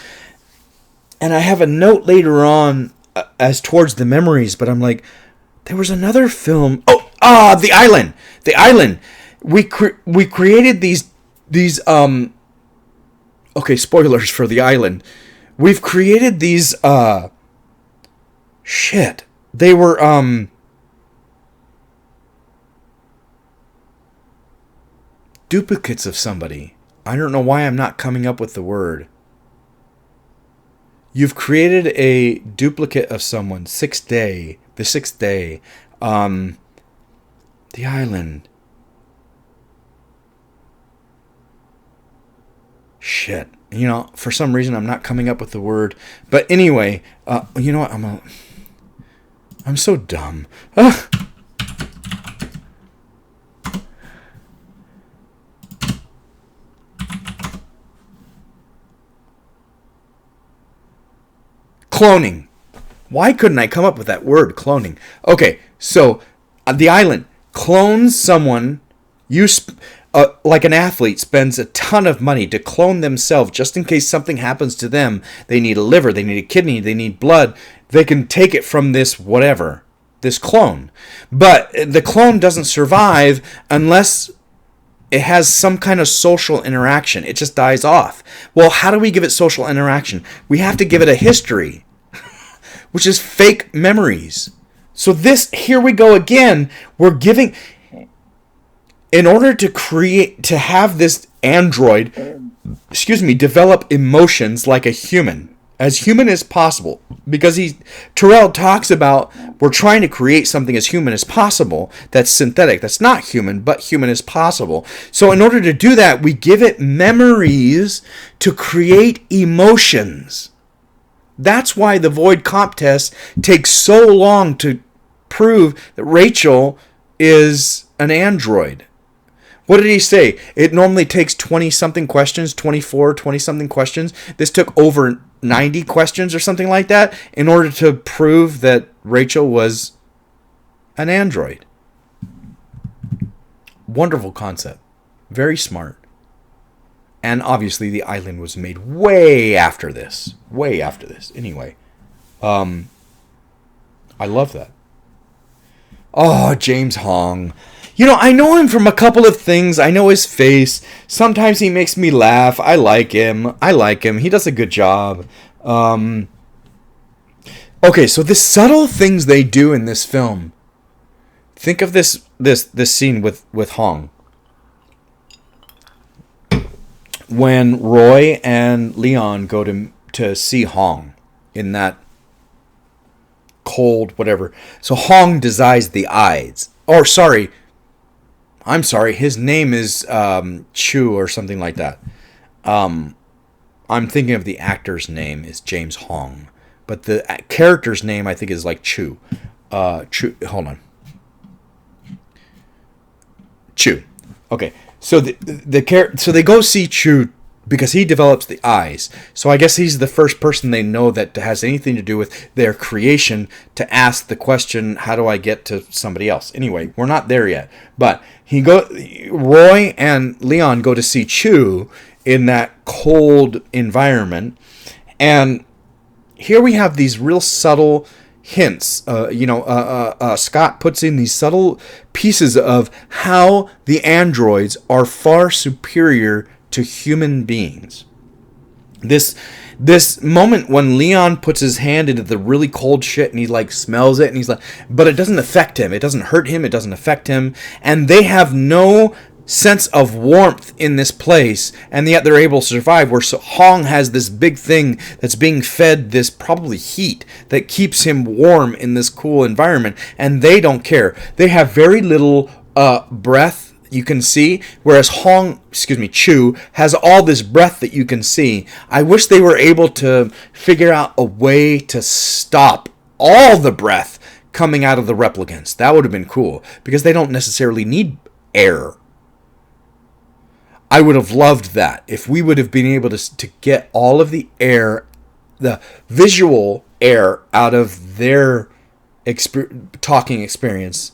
Speaker 1: And I have a note later on as towards the memories, but I'm like, there was another film... The Island! The Island! We created these okay, spoilers for The Island. We've created these, shit. They were, duplicates of somebody. I don't know why I'm not coming up with the word. You've created a duplicate of someone. The sixth day. The Island. Shit. For some reason I'm not coming up with the word. But anyway, you know what? I'm so dumb. Cloning. Why couldn't I come up with that word, cloning? Okay, so The Island clones someone. Like an athlete spends a ton of money to clone themselves just in case something happens to them. They need a liver, they need a kidney, they need blood. They can take it from this whatever, this clone. But the clone doesn't survive unless it has some kind of social interaction. It just dies off. Well, how do we give it social interaction? We have to give it a history, which is fake memories. So here we go again. We're giving... In order to have this android, develop emotions like a human, as human as possible, because Terrell talks about we're trying to create something as human as possible that's synthetic, that's not human, but human as possible. So in order to do that, we give it memories to create emotions. That's why the void comp test takes so long to prove that Rachel is an android. What did he say? It normally takes 20-something questions, 24, 20-something questions. This took over 90 questions or something like that in order to prove that Rachel was an android. Wonderful concept. Very smart. And obviously The Island was made way after this. Way after this. Anyway. I love that. Oh, James Hong. I know him from a couple of things. I know his face. Sometimes he makes me laugh. I like him. He does a good job. Okay, so the subtle things they do in this film. Think of this scene with Hong. When Roy and Leon go to see Hong in that cold whatever. So Hong designs the eyes. I'm sorry, his name is Chu or something like that. I'm thinking of the actor's name is James Hong. But the character's name I think is like Chu. Chu, hold on. Chu. Okay, so so they go see Chu because he develops the eyes. So I guess he's the first person they know that has anything to do with their creation to ask the question, how do I get to somebody else? Anyway, we're not there yet. But Roy and Leon go to see Chew in that cold environment. And here we have these real subtle hints. Scott puts in these subtle pieces of how the androids are far superior to human beings. This moment when Leon puts his hand into the really cold shit and he like smells it and he's like, but it doesn't affect him. It doesn't hurt him. It doesn't affect him. And they have no sense of warmth in this place, and yet they're able to survive, where Hong has this big thing that's being fed this probably heat that keeps him warm in this cool environment, and they don't care. They have very little breath, you can see, whereas Chew has all this breath that you can see. I wish they were able to figure out a way to stop all the breath coming out of the replicants. That would have been cool, because they don't necessarily need air. I would have loved that if we would have been able to get all of the air, the visual air, out of their talking experience,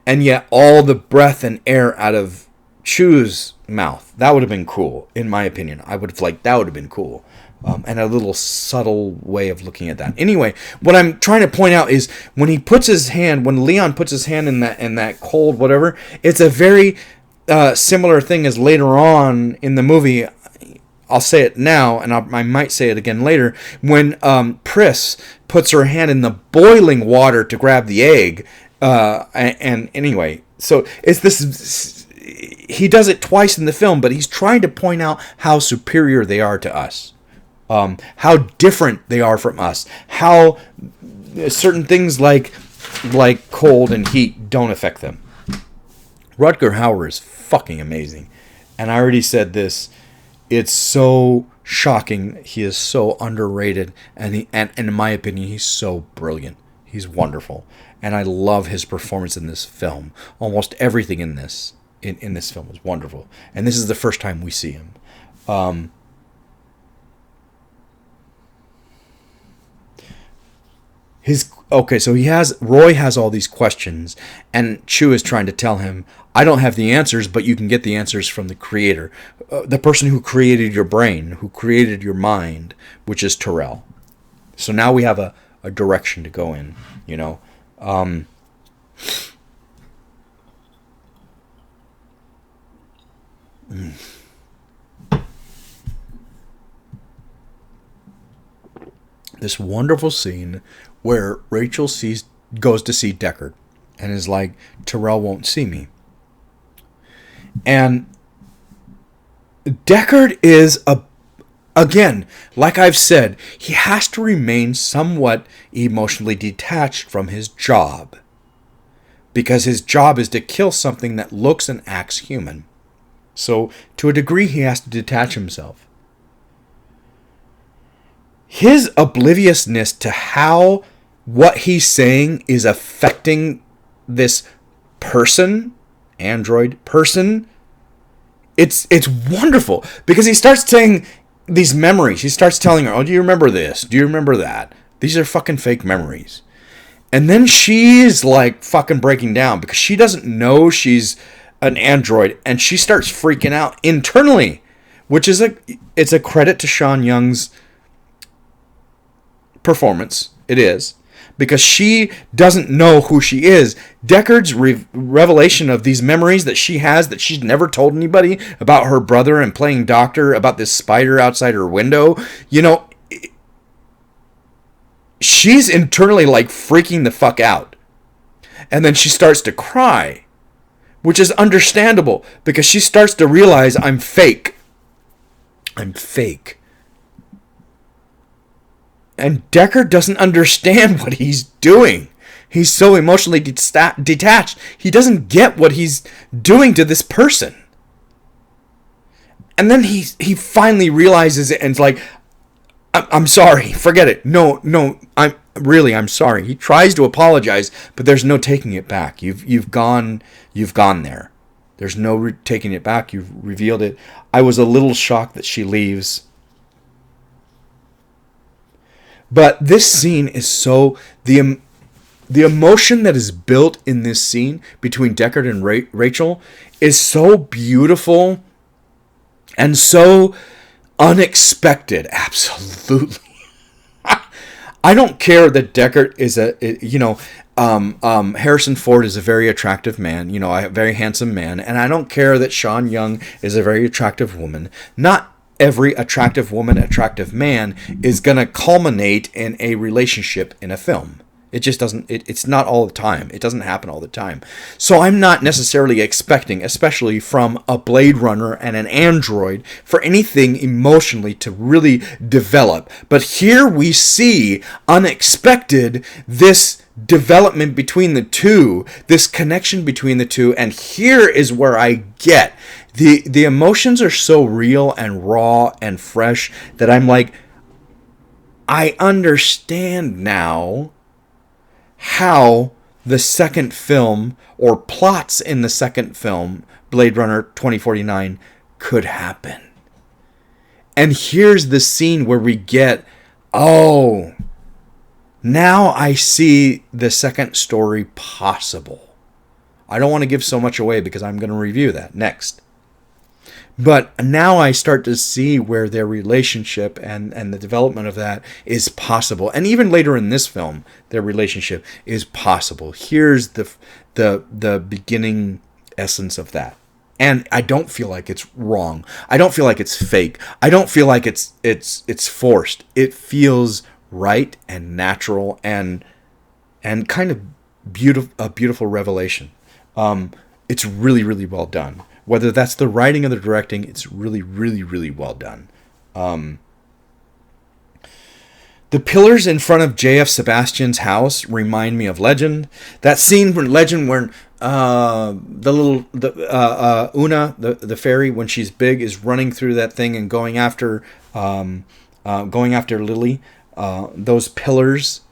Speaker 1: and yet all the breath and air out of Chew's mouth. That would have been cool, in my opinion. That would have been cool. And a little subtle way of looking at that. Anyway, what I'm trying to point out is when Leon puts his hand in that cold whatever, it's a very similar thing as later on in the movie. I'll say it now, and I might say it again later, when Pris puts her hand in the boiling water to grab the egg. And anyway, so it's this. He does it twice in the film, but he's trying to point out how superior they are to us, how different they are from us, how certain things like cold and heat don't affect them. Rutger Hauer is fucking amazing. And I already said this. It's so shocking. He is so underrated. And in my opinion, he's so brilliant. He's wonderful. And I love his performance in this film. Almost everything in this film is wonderful. And this is the first time we see him. So Roy has all these questions, and Chew is trying to tell him, I don't have the answers, but you can get the answers from the creator, the person who created your brain, who created your mind, which is Terrell. So now we have a direction to go in, you know. This wonderful scene where Rachel goes to see Deckard and is like, Terrell won't see me. And Deckard is again, like I've said, he has to remain somewhat emotionally detached from his job, because his job is to kill something that looks and acts human. So to a degree, he has to detach himself. His obliviousness to how what he's saying is affecting this android person, it's wonderful, because he starts saying these memories. He starts telling her, oh, do you remember this? Do you remember that? These are fucking fake memories. And then she's like fucking breaking down because she doesn't know she's an android, and she starts freaking out internally, which is it's a credit to Sean Young's performance. It is, because she doesn't know who she is. Deckard's revelation of these memories that she has that she's never told anybody about, her brother and playing doctor, about this spider outside her window, you know, she's internally like freaking the fuck out. And then she starts to cry, which is understandable, because she starts to realize, I'm fake. I'm fake. And Deckard doesn't understand what he's doing. He's so emotionally detached. He doesn't get what he's doing to this person. And then he finally realizes it and is like, I'm sorry. Forget it. No, I'm sorry. He tries to apologize, but there's no taking it back. You've gone there. There's no taking it back. You've revealed it. I was a little shocked that she leaves. But this scene is so... The emotion that is built in this scene between Deckard and Rachel is so beautiful and so unexpected. Absolutely. I don't care that Deckard is Harrison Ford is a very attractive man, a very handsome man, and I don't care that Sean Young is a very attractive woman. Not every attractive woman, attractive man is going to culminate in a relationship in a film. It just doesn't, it's not all the time. It doesn't happen all the time. So I'm not necessarily expecting, especially from a Blade Runner and an android, for anything emotionally to really develop. But here we see, unexpected, this development between the two, this connection between the two, and here is where I get the emotions are so real and raw and fresh that I'm like, I understand now how the second film, or plots in the second film, Blade Runner 2049, could happen. And here's the scene where we get, oh, now I see the second story possible. I don't want to give so much away because I'm going to review that next. But now I start to see where their relationship and the development of that is possible. And even later in this film, their relationship is possible. Here's the beginning essence of that. And I don't feel like it's wrong. I don't feel like it's fake. I don't feel like it's forced. It feels right and natural and kind of a beautiful revelation. It's really, really well done. Whether that's the writing or the directing, it's really, really, really well done. The pillars in front of J.F. Sebastian's house remind me of Legend. That scene from Legend where Una, the fairy, when she's big, is running through that thing and going after Lily. Those pillars,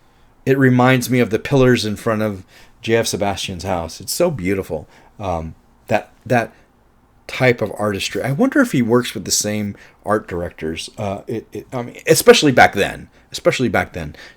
Speaker 1: it reminds me of the pillars in front of J.F. Sebastian's house. It's so beautiful. That type of artistry. I wonder if he works with the same art directors. Especially back then.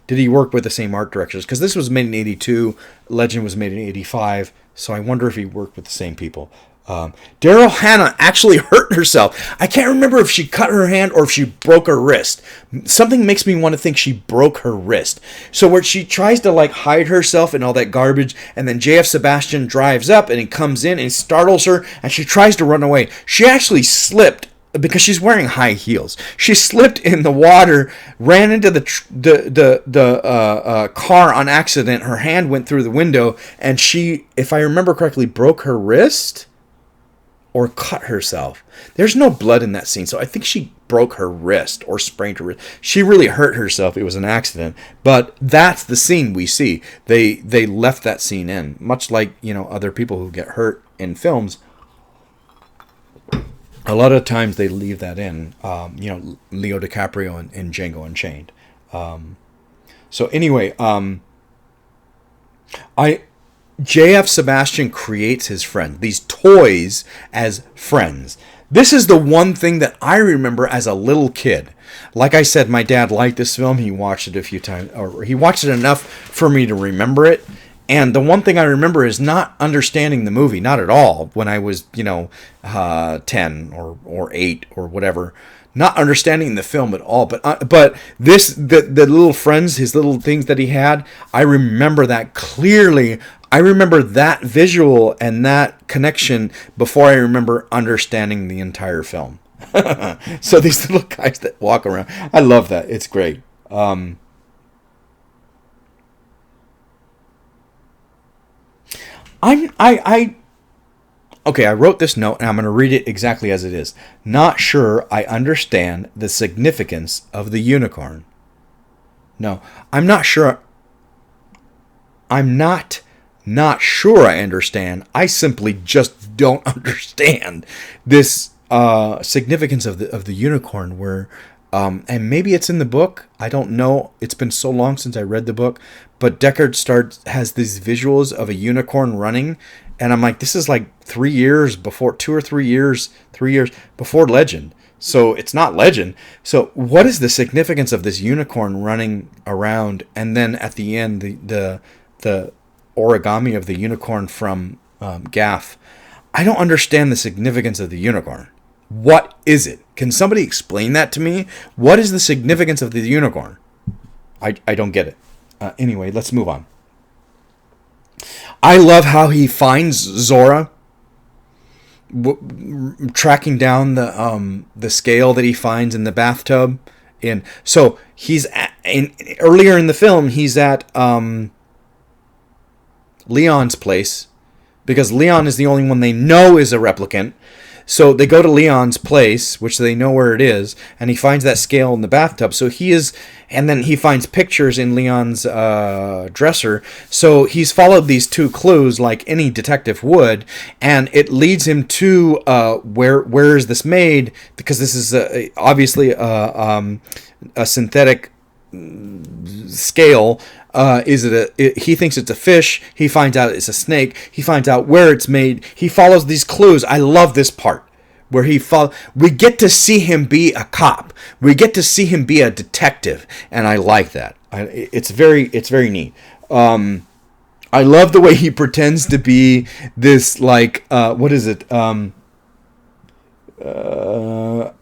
Speaker 1: Did he work with the same art directors? Because this was made in 82. Legend was made in 85. So I wonder if he worked with the same people. Daryl Hannah actually hurt herself. I can't remember if she cut her hand or if she broke her wrist. Something makes me want to think she broke her wrist. So where she tries to hide herself in all that garbage, and then J.F. Sebastian drives up and he comes in and startles her, and she tries to run away. She actually slipped because she's wearing high heels. She slipped in the water, ran into the car on accident. Her hand went through the window, and she, if I remember correctly, broke her wrist or cut herself. There's no blood in that scene, so I think she broke her wrist or sprained her wrist. She really hurt herself. It was an accident. But that's the scene we see. They left that scene in, much like other people who get hurt in films. A lot of times they leave that in. Leo DiCaprio in Django Unchained. So anyway, J.F. Sebastian creates his friend, these toys as friends. This is the one thing that I remember as a little kid. Like I said, my dad liked this film. He watched it a few times, or he watched it enough for me to remember it. And the one thing I remember is not understanding the movie, not at all, when I was, 10 or 8 or whatever. Not understanding the film at all, but the little friends, his little things that he had, I remember that clearly. I remember that visual and that connection before I remember understanding the entire film. So these little guys that walk around, I love that. It's great. Okay, I wrote this note and I'm going to read it exactly as it is. Not sure I understand the significance of the unicorn. No, I'm not sure. I'm not sure I understand. I simply just don't understand this significance of the unicorn. Where, and maybe it's in the book. I don't know. It's been so long since I read the book. But Deckard has these visuals of a unicorn running, And I'm like, this is like 3 years before, 2 or 3 years, 3 years before Legend. So it's not Legend. So what is the significance of this unicorn running around, and then at the end the origami of the unicorn from Gaff? I don't understand the significance of the unicorn. What is it? Can somebody explain that to me? What is the significance of the unicorn? I don't get it. Anyway, let's move on. I love how he finds Zora, tracking down the scale that he finds in the bathtub. And so he's earlier in the film, he's at Leon's place, because Leon is the only one they know is a replicant. So they go to Leon's place, which they know where it is, and he finds that scale in the bathtub. So he is, and then he finds pictures in Leon's dresser. So he's followed these 2 clues like any detective would, and it leads him to where is this made? Because this is obviously a synthetic scale. He thinks it's a fish. He finds out it's a snake. He finds out where it's made. He follows these clues. I love this part where we get to see him be a cop. We get to see him be a detective, and I like that. It's very neat. I love the way he pretends to be this, like, what is it?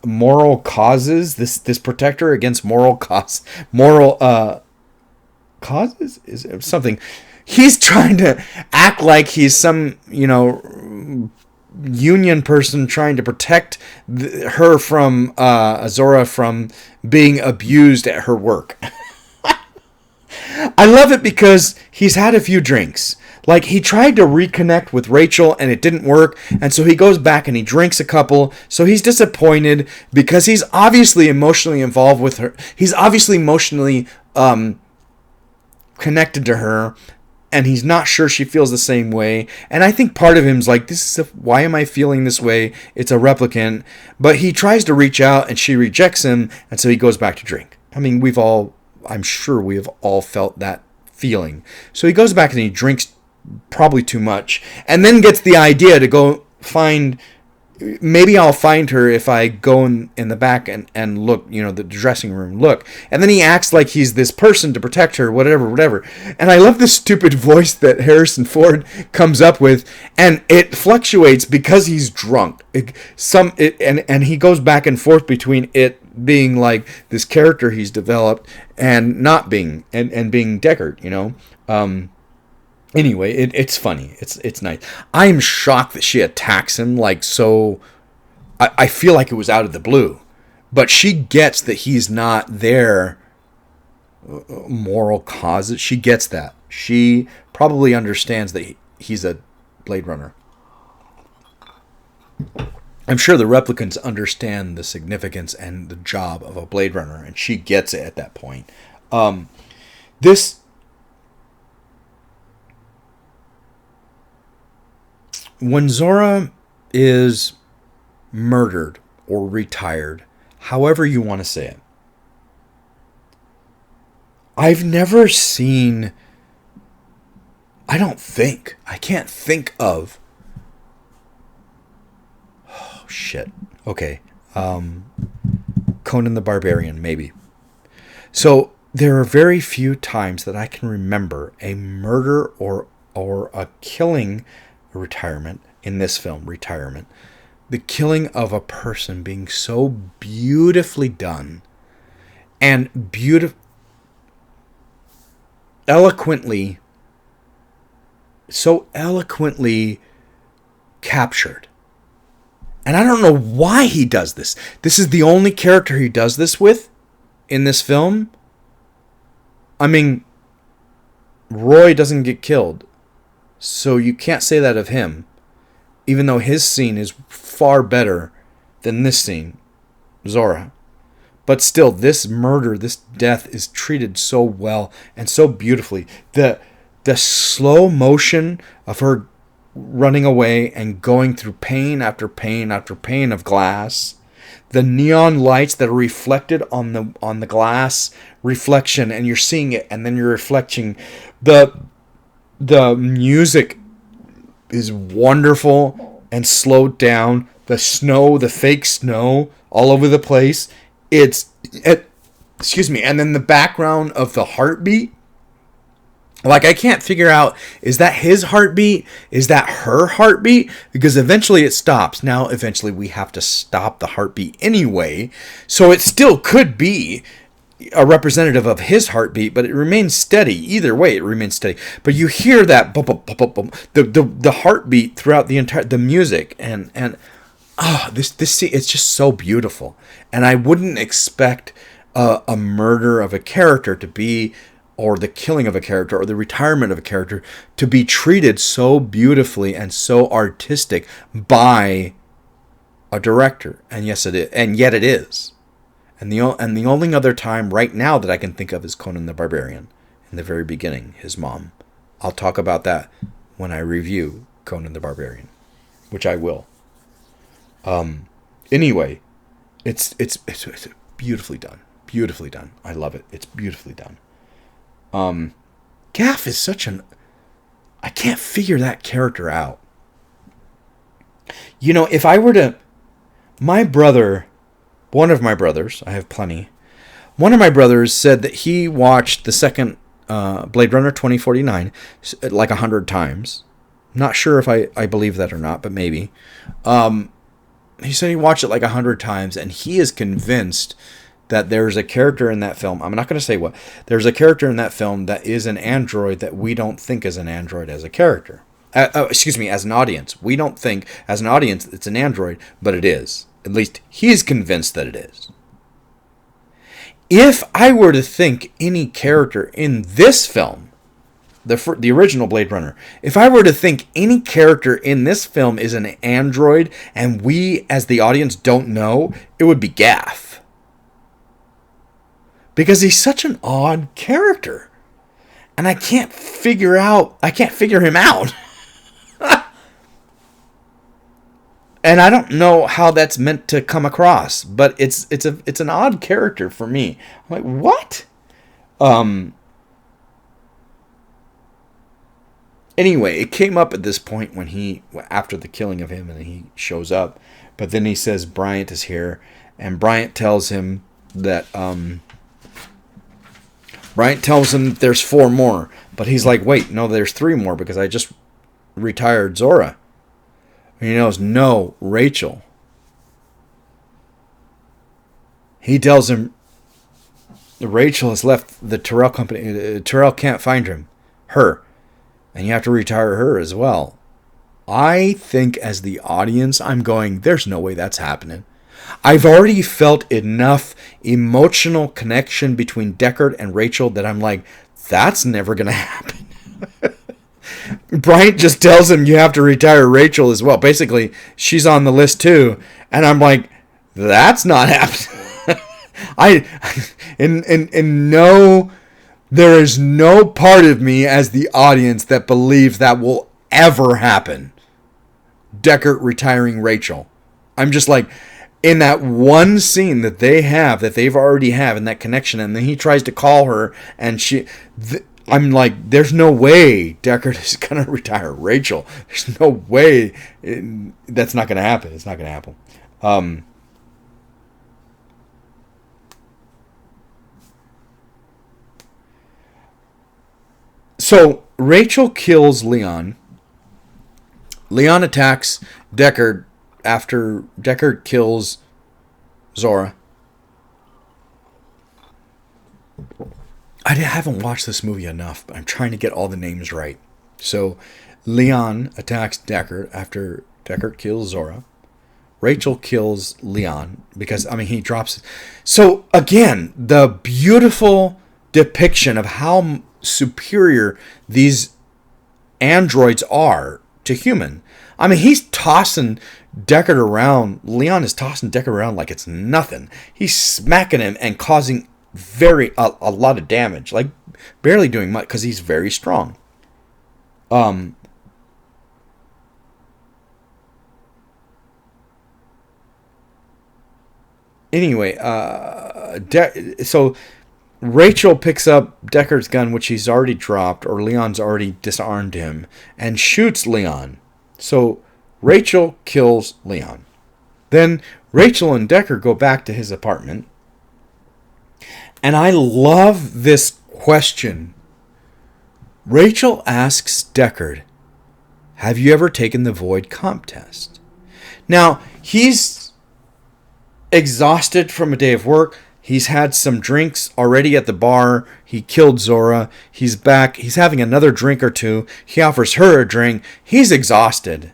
Speaker 1: Moral causes. This protector against moral causes is something. He's trying to act like he's some, union person trying to protect her from Zora from being abused at her work. I love it because he's had a few drinks. Like, he tried to reconnect with Rachel and it didn't work, and so he goes back and he drinks a couple. So he's disappointed because he's obviously emotionally involved with her. He's obviously emotionally connected to her, and he's not sure she feels the same way. And I think part of him's like, why am I feeling this way? It's a replicant. But he tries to reach out and she rejects him, and so he goes back to drink. I mean, I'm sure we have all felt that feeling. So he goes back and he drinks probably too much, and then gets the idea to go find, maybe I'll find her if I go in the back and look, the dressing room, look. And then he acts like he's this person to protect her, whatever. And I love this stupid voice that Harrison Ford comes up with, and it fluctuates because he's drunk. And he goes back and forth between it being like this character he's developed and not being, and being Deckard, Anyway, it's funny. It's nice. I'm shocked that she attacks him like so. I feel like it was out of the blue, but she gets that he's not their moral causes. She gets that. She probably understands that he's a Blade Runner. I'm sure the replicants understand the significance and the job of a Blade Runner, and she gets it at that point. When Zora is murdered or retired, however you want to say it, I've never seen, I can't think of, oh shit, okay, Conan the Barbarian, maybe. So there are very few times that I can remember a murder or a killing, retirement, in this film, Retirement, the killing of a person being so beautifully done and so eloquently captured. And I don't know why he does this. This is the only character he does this with in this film. I mean, Roy doesn't get killed, so you can't say that of him, even though his scene is far better than this scene, Zora. But still, this murder, this death is treated so well and so beautifully. The slow motion of her running away and going through pain after pain after pain of glass. The neon lights that are reflected on the glass reflection, and you're seeing it, and then you're reflecting the music is wonderful and slowed down. The snow, the fake snow all over the place. Excuse me. And then the background of the heartbeat. Like, I can't figure out, is that his heartbeat? Is that her heartbeat? Because eventually it stops. Now, eventually we have to stop the heartbeat anyway. So it still could be a representative of his heartbeat, but it remains steady. Either way, it remains steady. But you hear that bum, bum, bum, bum, bum, the heartbeat throughout the music, and this scene, it's just so beautiful. And I wouldn't expect a murder of a character to be, or the killing of a character, or the retirement of a character to be treated so beautifully and so artistic by a director. And yes, it is. And yet it is. And the only other time right now that I can think of is Conan the Barbarian. In the very beginning, his mom. I'll talk about that when I review Conan the Barbarian, which I will. Anyway, it's beautifully done. Beautifully done. I love it. It's beautifully done. Gaff is I can't figure that character out. You know, if I were to, one of my brothers, I have plenty, one of my brothers said that he watched the second Blade Runner 2049 like 100 times. Not sure if I believe that or not, but maybe. He said he watched it like 100 times, and he is convinced that there's a character in that film. I'm not going to say what. There's a character in that film that is an android that we don't think is an android as a character. As an audience. We don't think, as an audience, it's an android, but it is. At least he's convinced that it is. If I were to think any character in this film, the original Blade Runner, if I were to think any character in this film is an android and we as the audience don't know, it would be Gaff. Because he's such an odd character. And I can't figure him out. And I don't know how that's meant to come across, but it's an odd character for me. I'm like, what? Anyway, it came up at this point when after the killing of him, and he shows up, but then he says Bryant is here, and Bryant tells him that there's 4 more, but he's like, wait, no, there's 3 more because I just retired Zora. And he knows, no, Rachel. He tells him Rachel has left the Tyrell company. Tyrell can't find her, and you have to retire her as well. I think as the audience, I'm going, there's no way that's happening. I've already felt enough emotional connection between Deckard and Rachel that I'm like, that's never going to happen. Bryant just tells him you have to retire Rachel as well. Basically, she's on the list too. And I'm like, that's not happening. There is no part of me as the audience that believes that will ever happen. Deckard retiring Rachel. I'm just like, in that one scene that they've already have in that connection, and then he tries to call her, and I'm like, there's no way Deckard is going to retire Rachel. There's no way. That's not going to happen. It's not going to happen. So Rachel kills Leon. Leon attacks Deckard after Deckard kills Zora. I haven't watched this movie enough, but I'm trying to get all the names right. So, Leon attacks Deckard after Deckard kills Zora. Rachel kills Leon because, he drops. So, again, the beautiful depiction of how superior these androids are to human. He's tossing Deckard around. Leon is tossing Deckard around like it's nothing. He's smacking him and causing a lot of damage, like barely doing much because he's very strong. Anyway, so Rachel picks up Deckard's gun, which he's already dropped, or Leon's already disarmed him, and shoots Leon. So Rachel kills Leon. Then Rachel and Deckard go back to his apartment. And I love this question. Rachel asks Deckard, have you ever taken the void comp test? Now, he's exhausted from a day of work. He's had some drinks already at the bar. He killed Zora. He's back. He's having another drink or two. He offers her a drink. He's exhausted.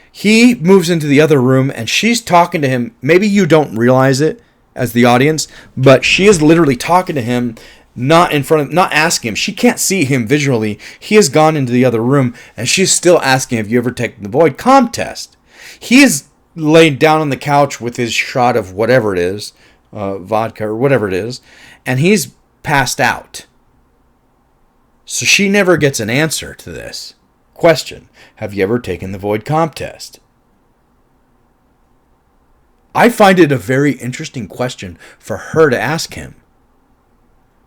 Speaker 1: He moves into the other room and she's talking to him. Maybe you don't realize it as the audience, but she is literally talking to him, not asking him. She can't see him visually. He has gone into the other room and she's still asking, have you ever taken the void comp test? He is laid down on the couch with his shot of whatever it is, vodka or whatever it is, and he's passed out. So she never gets an answer to this question. Have you ever taken the void comp test? I find it a very interesting question for her to ask him.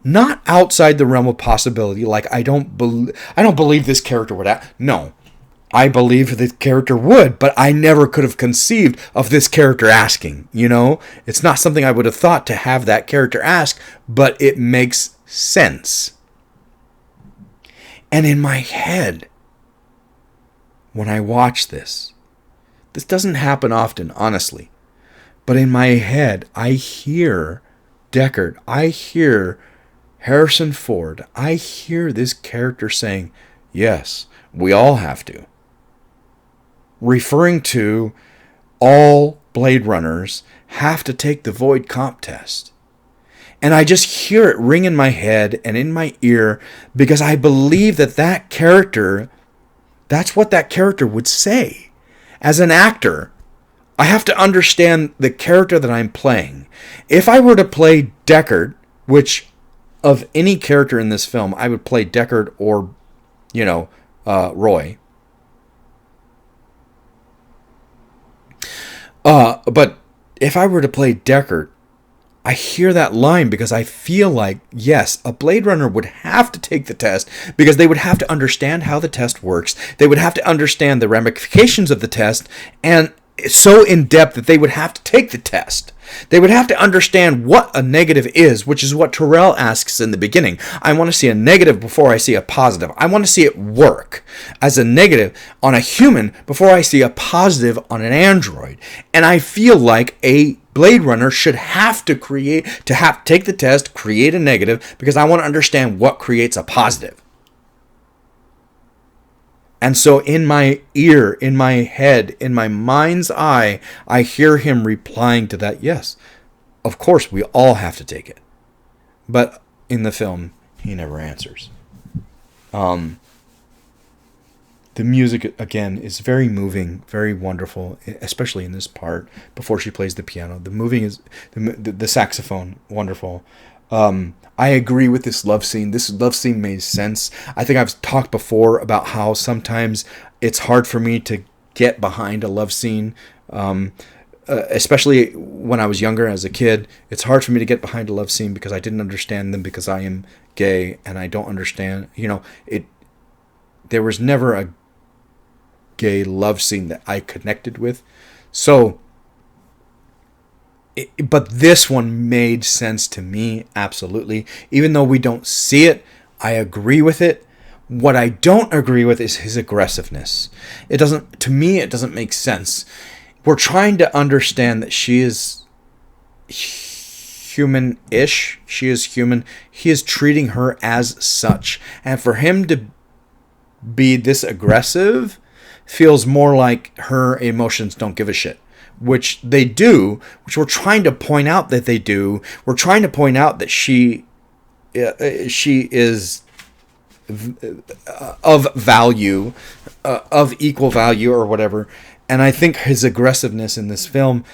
Speaker 1: Not outside the realm of possibility, like I don't believe this character would ask. No, I believe the character would, but I never could have conceived of this character asking, you know? It's not something I would have thought to have that character ask, but it makes sense. And in my head, when I watch this doesn't happen often, honestly, but in my head, I hear Deckard, I hear Harrison Ford, I hear this character saying, yes, we all have to. Referring to all Blade Runners have to take the void comp test. And I just hear it ring in my head and in my ear because I believe that character, that's what that character would say. As an actor, I have to understand the character that I'm playing. If I were to play Deckard, which of any character in this film, I would play Deckard or, Roy. But if I were to play Deckard, I hear that line because I feel like, yes, a Blade Runner would have to take the test because they would have to understand how the test works. They would have to understand the ramifications of the test, and so in depth that they would have to take the test. They would have to understand what a negative is, which is what Terrell asks in the beginning. I want to see a negative before I see a positive. I want to see it work as a negative on a human before I see a positive on an android. And I feel like a Blade Runner should have to take the test, create a negative, because I want to understand what creates a positive. And so in my ear, in my head, in my mind's eye, I hear him replying to that, yes, of course, we all have to take it. But in the film, he never answers. The music, again, is very moving, very wonderful, especially in this part, before she plays the piano. The saxophone, wonderful. I agree with this love scene. This love scene made sense. I think I've talked before about how sometimes it's hard for me to get behind a love scene, especially when I was younger as a kid. It's hard for me to get behind a love scene because I didn't understand them because I am gay and I don't understand. There was never a gay love scene that I connected with. So, but this one made sense to me, absolutely. Even though we don't see it, I agree with it. What I don't agree with is his aggressiveness. To me, it doesn't make sense. We're trying to understand that she is human-ish. She is human. He is treating her as such. And for him to be this aggressive feels more like her emotions don't give a shit. Which they do, which we're trying to point out that they do. We're trying to point out that she is of value, of equal value or whatever. And I think his aggressiveness in this film,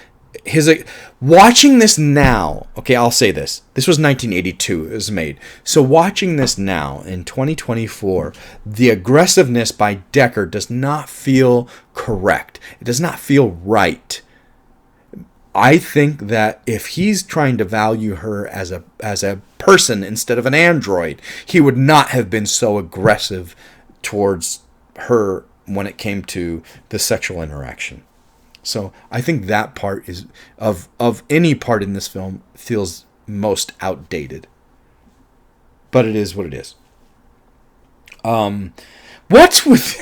Speaker 1: watching this now, okay, I'll say this. This was 1982, it was made. So watching this now in 2024, the aggressiveness by Deckard does not feel correct. It does not feel right. I think that if he's trying to value her as a person instead of an android, he would not have been so aggressive towards her when it came to the sexual interaction. So I think that part is of any part in this film feels most outdated. But it is what it is. What's with...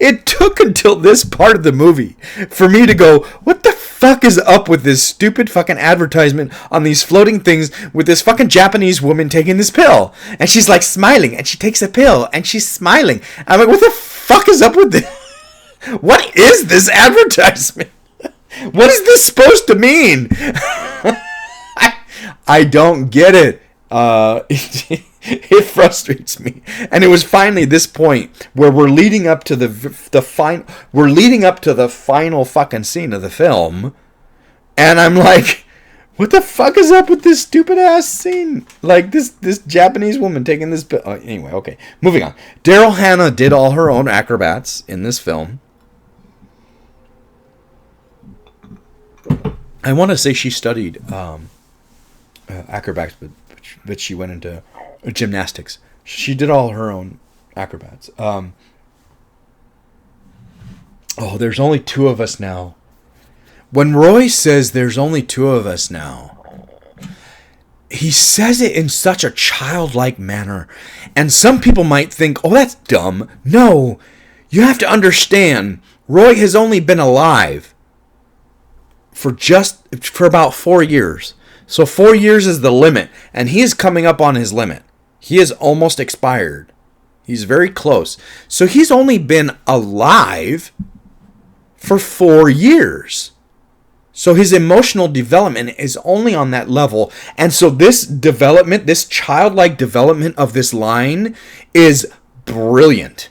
Speaker 1: It took until this part of the movie for me to go, what the fuck is up with this stupid fucking advertisement on these floating things with this fucking Japanese woman taking this pill? And she's like smiling, and she takes a pill, and she's smiling. I'm like, what the fuck is up with this? What is this advertisement? What is this supposed to mean? I don't get it. It frustrates me, and it was finally this point where we're leading up to the final fucking scene of the film, and I'm like, what the fuck is up with this stupid ass scene? Like this Japanese woman taking this pill. Anyway, okay, moving on. Daryl Hannah did all her own acrobats in this film. I want to say she studied acrobatics, but she went into gymnastics. She did all her own acrobats. There's only two of us now. When Roy says there's only two of us now, he says it in such a childlike manner. And some people might think, oh, that's dumb. No, you have to understand, Roy has only been alive for about 4 years. So 4 years is the limit, and he is coming up on his limit. He is almost expired. He's very close. So he's only been alive for 4 years. So his emotional development is only on that level. And so this development, this childlike development of this line is brilliant.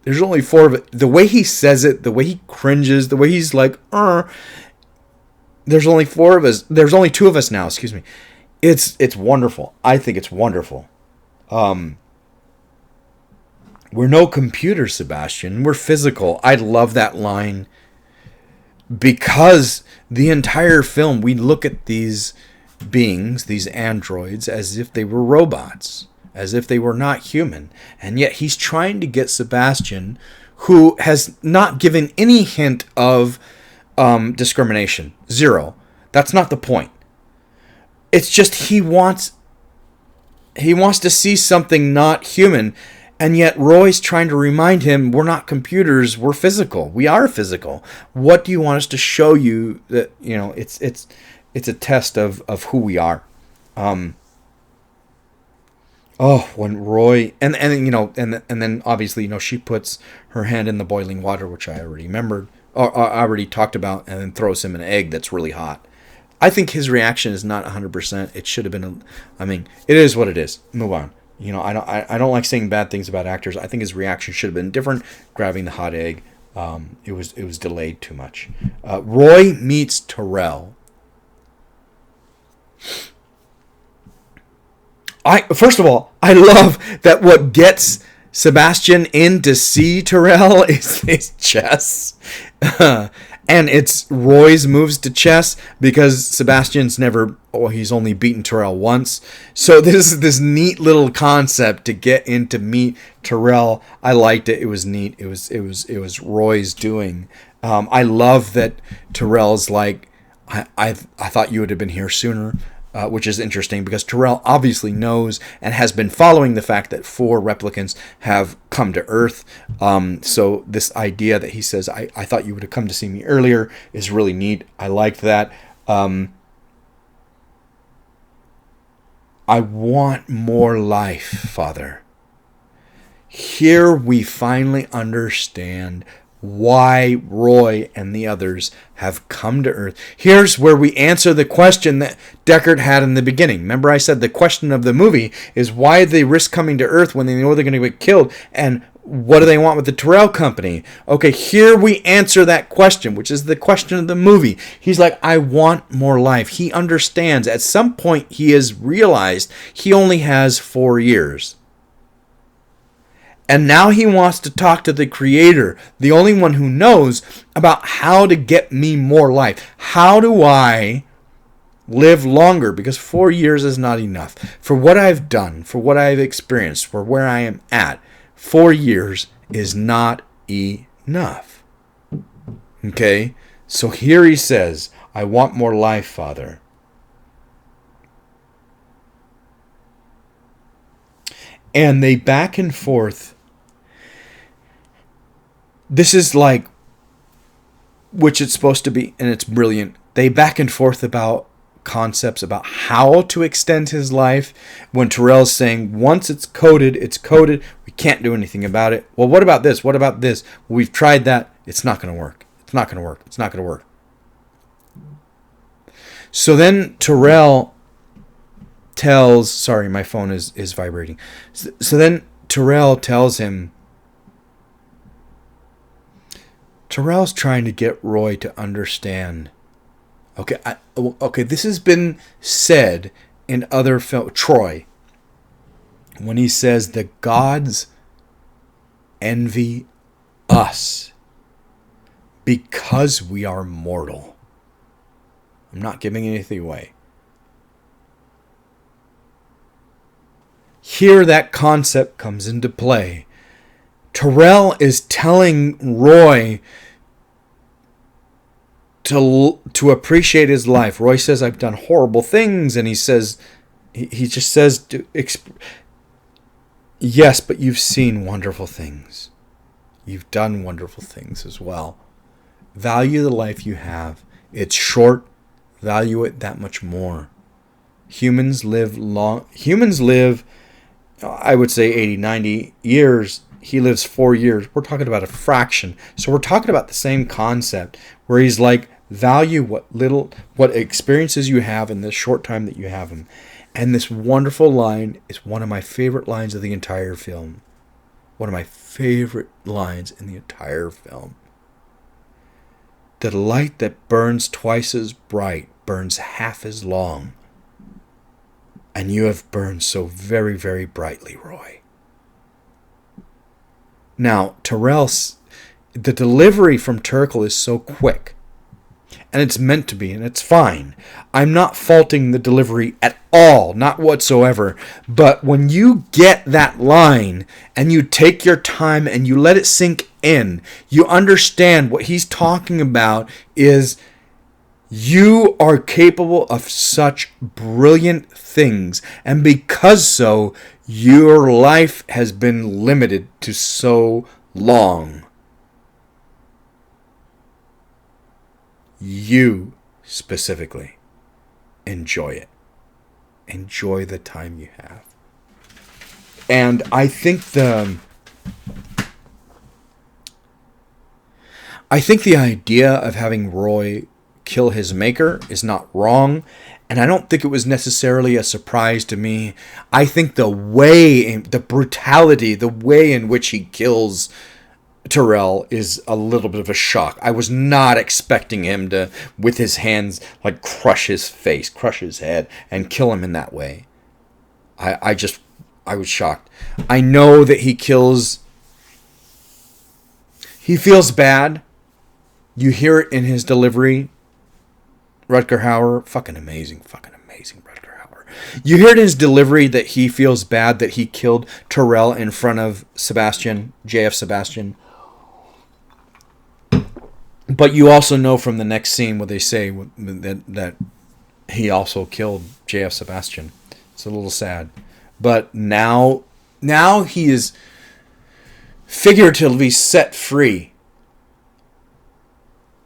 Speaker 1: There's only 4 of it. The way he says it, the way he cringes, the way he's like, there's only 4 of us. There's only 2 of us now, excuse me. It's wonderful. I think it's wonderful. We're no computers, Sebastian. We're physical. I love that line because the entire film, we look at these beings, these androids, as if they were robots, as if they were not human. And yet he's trying to get Sebastian, who has not given any hint of discrimination. 0. That's not the point. It's just he wants to see something not human, and yet Roy's trying to remind him, we're not computers, we're physical. We are physical. What do you want us to show you that, it's a test of who we are. When Roy and then obviously, she puts her hand in the boiling water, which I already remembered, or I already talked about, and then throws him an egg that's really hot. I think his reaction is not 100%. It should have been. It is what it is. Move on. I don't like saying bad things about actors. I think his reaction should have been different. Grabbing the hot egg, it was delayed too much. Roy meets Terrell. First of all, I love that what gets Sebastian in to see Terrell is his chess. And it's Roy's moves to chess because Sebastian's he's only beaten Terrell once. So this is this neat little concept to get in to meet Terrell. I liked it. It was neat. It was Roy's doing. I love that Terrell's like, I thought you would have been here sooner. Which is interesting because Terrell obviously knows and has been following the fact that 4 replicants have come to Earth. So this idea that he says, I thought you would have come to see me earlier is really neat. I liked that. I want more life, Father. Here we finally understand why Roy and the others have come to Earth. Here's where we answer the question that Deckard had in the beginning. Remember I said the question of the movie is why they risk coming to Earth when they know they're going to get killed, and what do they want with the Terrell Company? Okay, here we answer that question, which is the question of the movie. He's like, I want more life. He understands. At some point he has realized he only has 4 years. And now he wants to talk to the Creator, the only one who knows about how to get me more life. How do I live longer, because 4 years is not enough. For what I've done, for what I've experienced, for where I am at, 4 years is not enough. Okay? So here he says, I want more life, Father. And they back and forth. This is like, which it's supposed to be, and it's brilliant. They back and forth about concepts about how to extend his life, when Terrell's saying, once it's coded, we can't do anything about it. Well, what about this? What about this? We've tried that. It's not going to work. It's not going to work. It's not going to work. So then Terrell tells, sorry, my phone is vibrating. So then Terrell tells him, Terrell's trying to get Roy to understand. Okay, this has been said in other films. Troy, when he says the gods envy us because we are mortal. I'm not giving anything away. Here that concept comes into play. Terrell is telling Roy to appreciate his life. Roy says, I've done horrible things, and he just says, yes, but you've seen wonderful things. You've done wonderful things as well. Value the life you have. It's short. Value it that much more. Humans live long. Humans live, I would say 80, 90 years. He lives 4 years. We're talking about a fraction. So we're talking about the same concept, where he's like, value what experiences you have in this short time that you have them. And this wonderful line is one of my favorite lines of the entire film. One of my favorite lines in the entire film. The light that burns twice as bright burns half as long. And you have burned so very, very brightly, Roy. Now, the delivery from Turkle is so quick. And it's meant to be, and it's fine. I'm not faulting the delivery at all, not whatsoever. But when you get that line, and you take your time and you let it sink in, you understand what he's talking about is you are capable of such brilliant things. And because so, your life has been limited to so long. You specifically enjoy it. Enjoy the time you have. And I think the idea of having Roy kill his maker is not wrong, and I don't think it was necessarily a surprise to me. I think the brutality, the way in which he kills Terrell is a little bit of a shock. I was not expecting him to, with his hands, like crush his face, crush his head, and kill him in that way. I was shocked. I know that he feels bad. You hear it in his delivery. Rutger Hauer, fucking amazing Rutger Hauer. You hear it in his delivery that he feels bad that he killed Terrell in front of Sebastian, JF Sebastian. But you also know from the next scene what they say that he also killed JF Sebastian. It's a little sad. But now he is figuratively set free.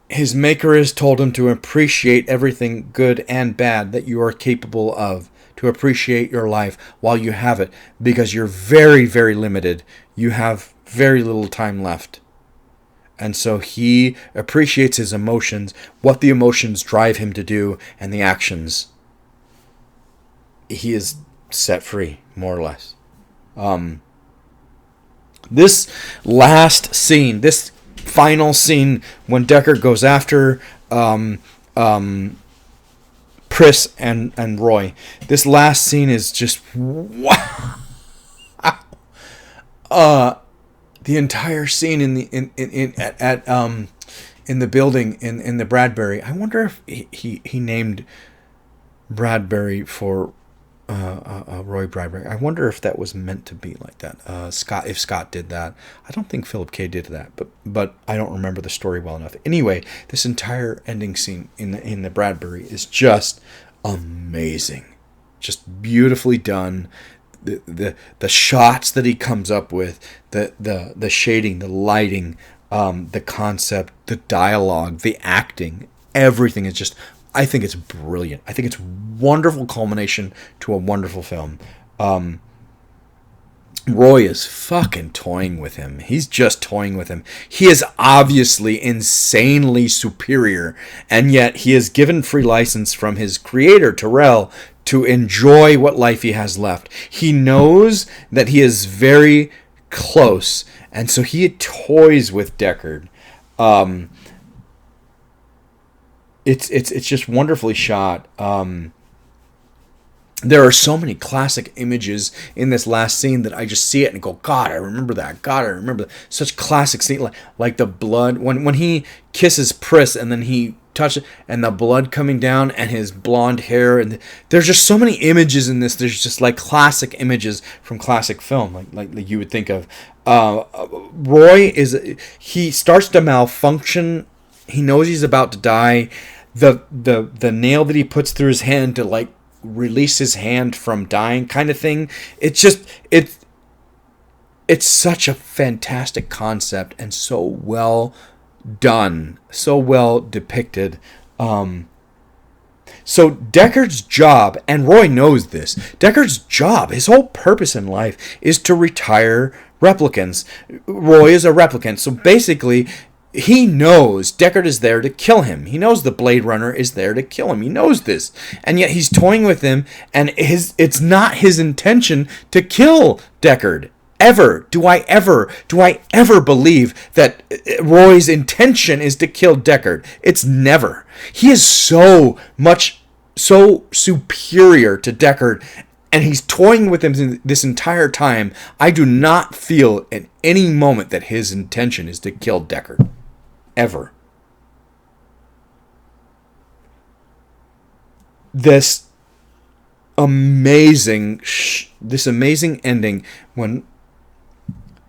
Speaker 1: His maker has told him to appreciate everything good and bad that you are capable of. To appreciate your life while you have it. Because you're very, very limited. You have very little time left. And so he appreciates his emotions, what the emotions drive him to do, and the actions. He is set free, more or less. This last scene, this final scene when Deckard goes after Pris and Roy. This last scene is just wow. The entire scene in the building in the Bradbury. I wonder if he named Bradbury for Roy Bradbury. I wonder if that was meant to be like that. If Scott did that, I don't think Philip K. did that, but I don't remember the story well enough. Anyway, this entire ending scene in the Bradbury is just amazing, just beautifully done. The shots that he comes up with, the shading, the lighting, the concept, the dialogue, the acting, everything is just, I think it's brilliant. I think it's wonderful culmination to a wonderful film. Roy is fucking toying with him. He's just toying with him. He is obviously insanely superior, and yet he is given free license from his creator, Terrell, to enjoy what life he has left. He knows that he is very close, and so he toys with Deckard. It's just wonderfully shot. There are so many classic images in this last scene that I just see it and go, God, I remember that. God, I remember that. Such classic scene, like the blood when he kisses Pris and then he touches and the blood coming down and his blonde hair, and there's just so many images in this. There's just like classic images from classic film, like you would think of. Roy he starts to malfunction. He knows he's about to die. The nail that he puts through his hand to like release his hand from dying kind of thing. It's such a fantastic concept and so well done, so well depicted. So Deckard's job, and Roy knows this, Deckard's job, his whole purpose in life is to retire replicants. Roy is a replicant, so basically he knows Deckard is there to kill him. He knows the Blade Runner is there to kill him. He knows this. And yet he's toying with him, and it's not his intention to kill Deckard. Ever. Do I ever believe that Roy's intention is to kill Deckard? It's never. He is so superior to Deckard, and he's toying with him this entire time. I do not feel at any moment that his intention is to kill Deckard. Ever. This amazing ending when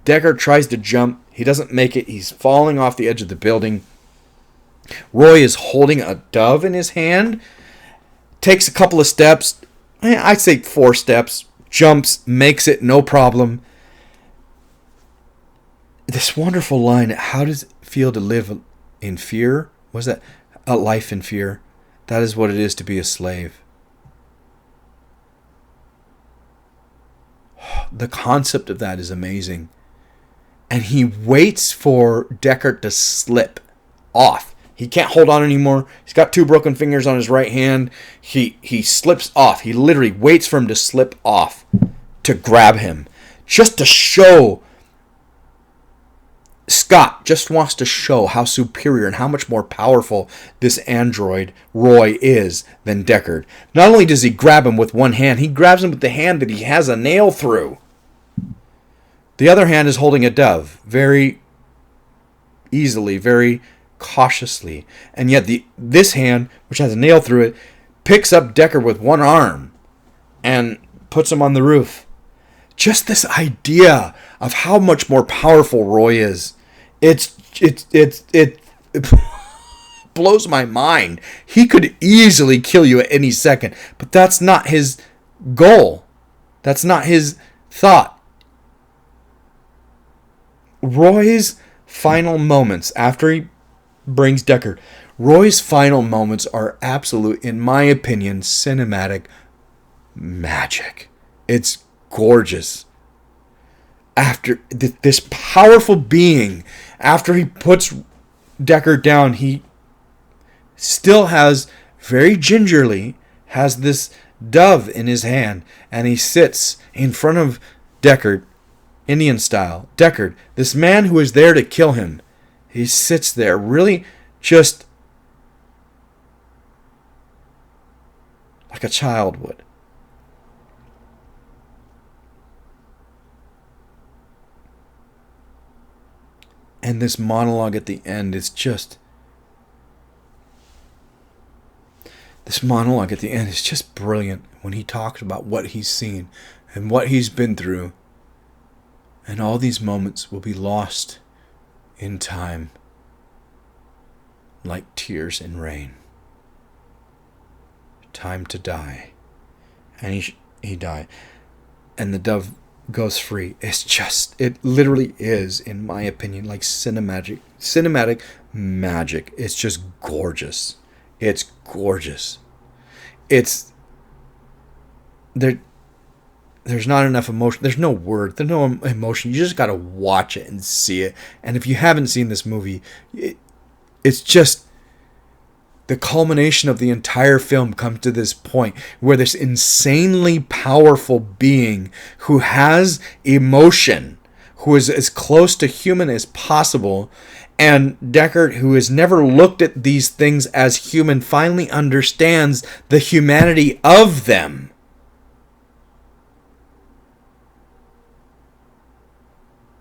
Speaker 1: Deckard tries to jump, he doesn't make it, he's falling off the edge of the building. Roy is holding a dove in his hand, takes a couple of steps, I'd say 4 steps, jumps, makes it, no problem. This wonderful line, how does it feel to live in fear? Was that a life in fear? That is what it is to be a slave. The concept of that is amazing. And he waits for Deckard to slip off. He can't hold on anymore. He's got 2 broken fingers on his right hand. He slips off. He literally waits for him to slip off to grab him. Just to show. Scott just wants to show how superior and how much more powerful this android Roy is than Deckard. Not only does he grab him with one hand, he grabs him with the hand that he has a nail through. The other hand is holding a dove, very easily, very cautiously. And yet this hand, which has a nail through it, picks up Deckard with one arm and puts him on the roof. Just this idea of how much more powerful Roy is. It blows my mind. He could easily kill you at any second, but that's not his goal. That's not his thought. Roy's final moments after he brings Deckard, Roy's final moments are absolute, in my opinion, cinematic magic. It's gorgeous. After this powerful being, after he puts Deckard down, he still has, very gingerly, has this dove in his hand, and he sits in front of Deckard, Indian style. Deckard, this man who is there to kill him, he sits there really just like a child would. And this monologue at the end is just... This monologue at the end is just brilliant when he talks about what he's seen and what he's been through. And all these moments will be lost in time like tears in rain. Time to die. And he died. And the dove goes free. It literally is, in my opinion, like cinematic magic. It's just gorgeous. It's gorgeous. There's not enough emotion. There's no word. There's no emotion. You just got to watch it and see it. And if you haven't seen this movie, it's just the culmination of the entire film comes to this point where this insanely powerful being who has emotion, who is as close to human as possible, and Deckard, who has never looked at these things as human, finally understands the humanity of them.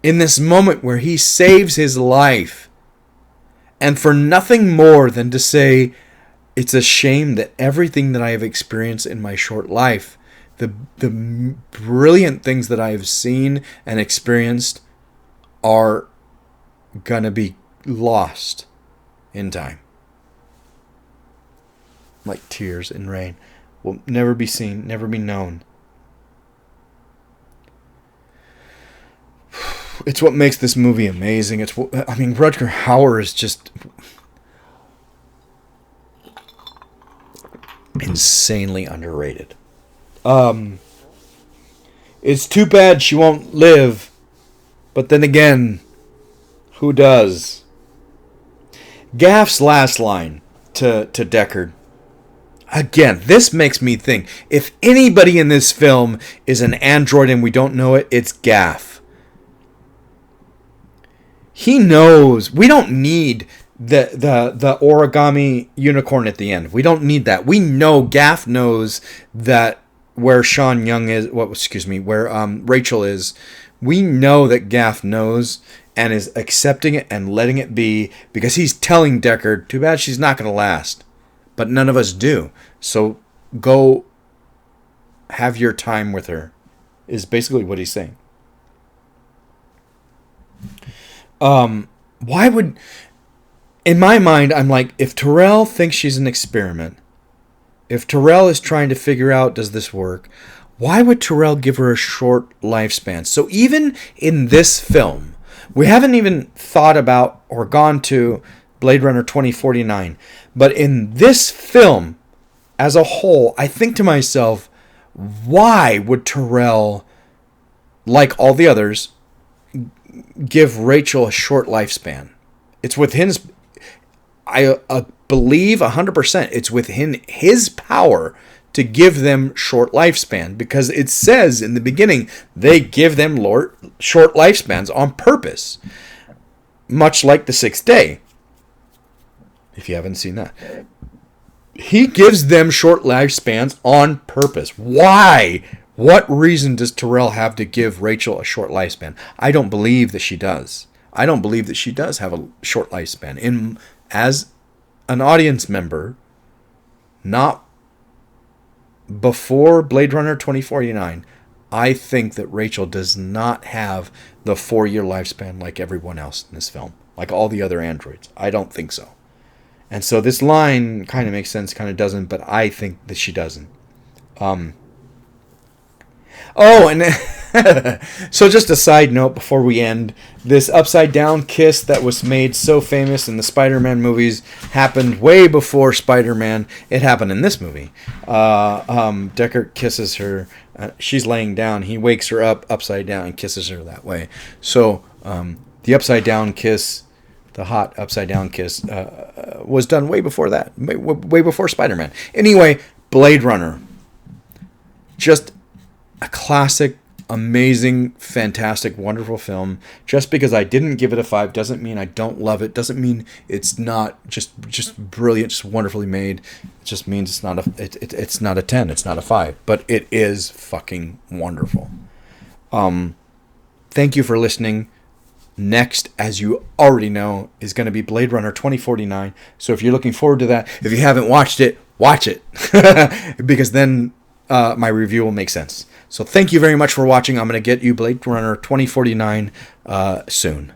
Speaker 1: In this moment where he saves his life, and for nothing more than to say, it's a shame that everything that I have experienced in my short life, the brilliant things that I have seen and experienced, are gonna be lost in time. Like tears in rain. Will never be seen, never be known. It's what makes this movie amazing. Rutger Hauer is just insanely underrated. It's too bad she won't live, but then again, who does? Gaff's last line to Deckard. Again, this makes me think, if anybody in this film is an android and we don't know it, it's Gaff. He knows. We don't need the origami unicorn at the end. We don't need that. We know Gaff knows that where Sean Young is. Where Rachel is. We know that Gaff knows and is accepting it and letting it be because he's telling Deckard, too bad she's not going to last. But none of us do. So go have your time with her, is basically what he's saying. Why would... In my mind, I'm like, if Terrell thinks she's an experiment, if Terrell is trying to figure out, does this work, why would Terrell give her a short lifespan? So even in this film, we haven't even thought about or gone to Blade Runner 2049, but in this film as a whole, I think to myself, why would Terrell, like all the others, give Rachel a short lifespan? It's within his... I believe 100% it's within his power to give them short lifespan, because it says in the beginning they give them short lifespans on purpose, much like the Sixth Day. If you haven't seen that, he gives them short lifespans on purpose. Why? What reason does Terrell have to give Rachel a short lifespan? I don't believe that she does. I don't believe that she does have a short lifespan. As an audience member, not before Blade Runner 2049, I think that Rachel does not have the 4-year lifespan like everyone else in this film, like all the other androids. I don't think so. And so this line kind of makes sense, kind of doesn't, but I think that she doesn't. Oh, and so just a side note before we end, this upside down kiss that was made so famous in the Spider-Man movies happened way before Spider-Man. It happened in this movie. Deckard kisses her. She's laying down. He wakes her up upside down and kisses her that way. So the upside down kiss, the hot upside down kiss, was done way before that, way before Spider-Man. Anyway, Blade Runner. Just a classic, amazing, fantastic, wonderful film. Just because I didn't give it a 5 doesn't mean I don't love it. Doesn't mean it's not just brilliant, just wonderfully made. It just means it's not it's not a 10. It's not a 5. But it is fucking wonderful. Thank you for listening. Next, as you already know, is going to be Blade Runner 2049. So if you're looking forward to that, if you haven't watched it, watch it. Because then my review will make sense. So thank you very much for watching. I'm going to get you Blade Runner 2049 soon.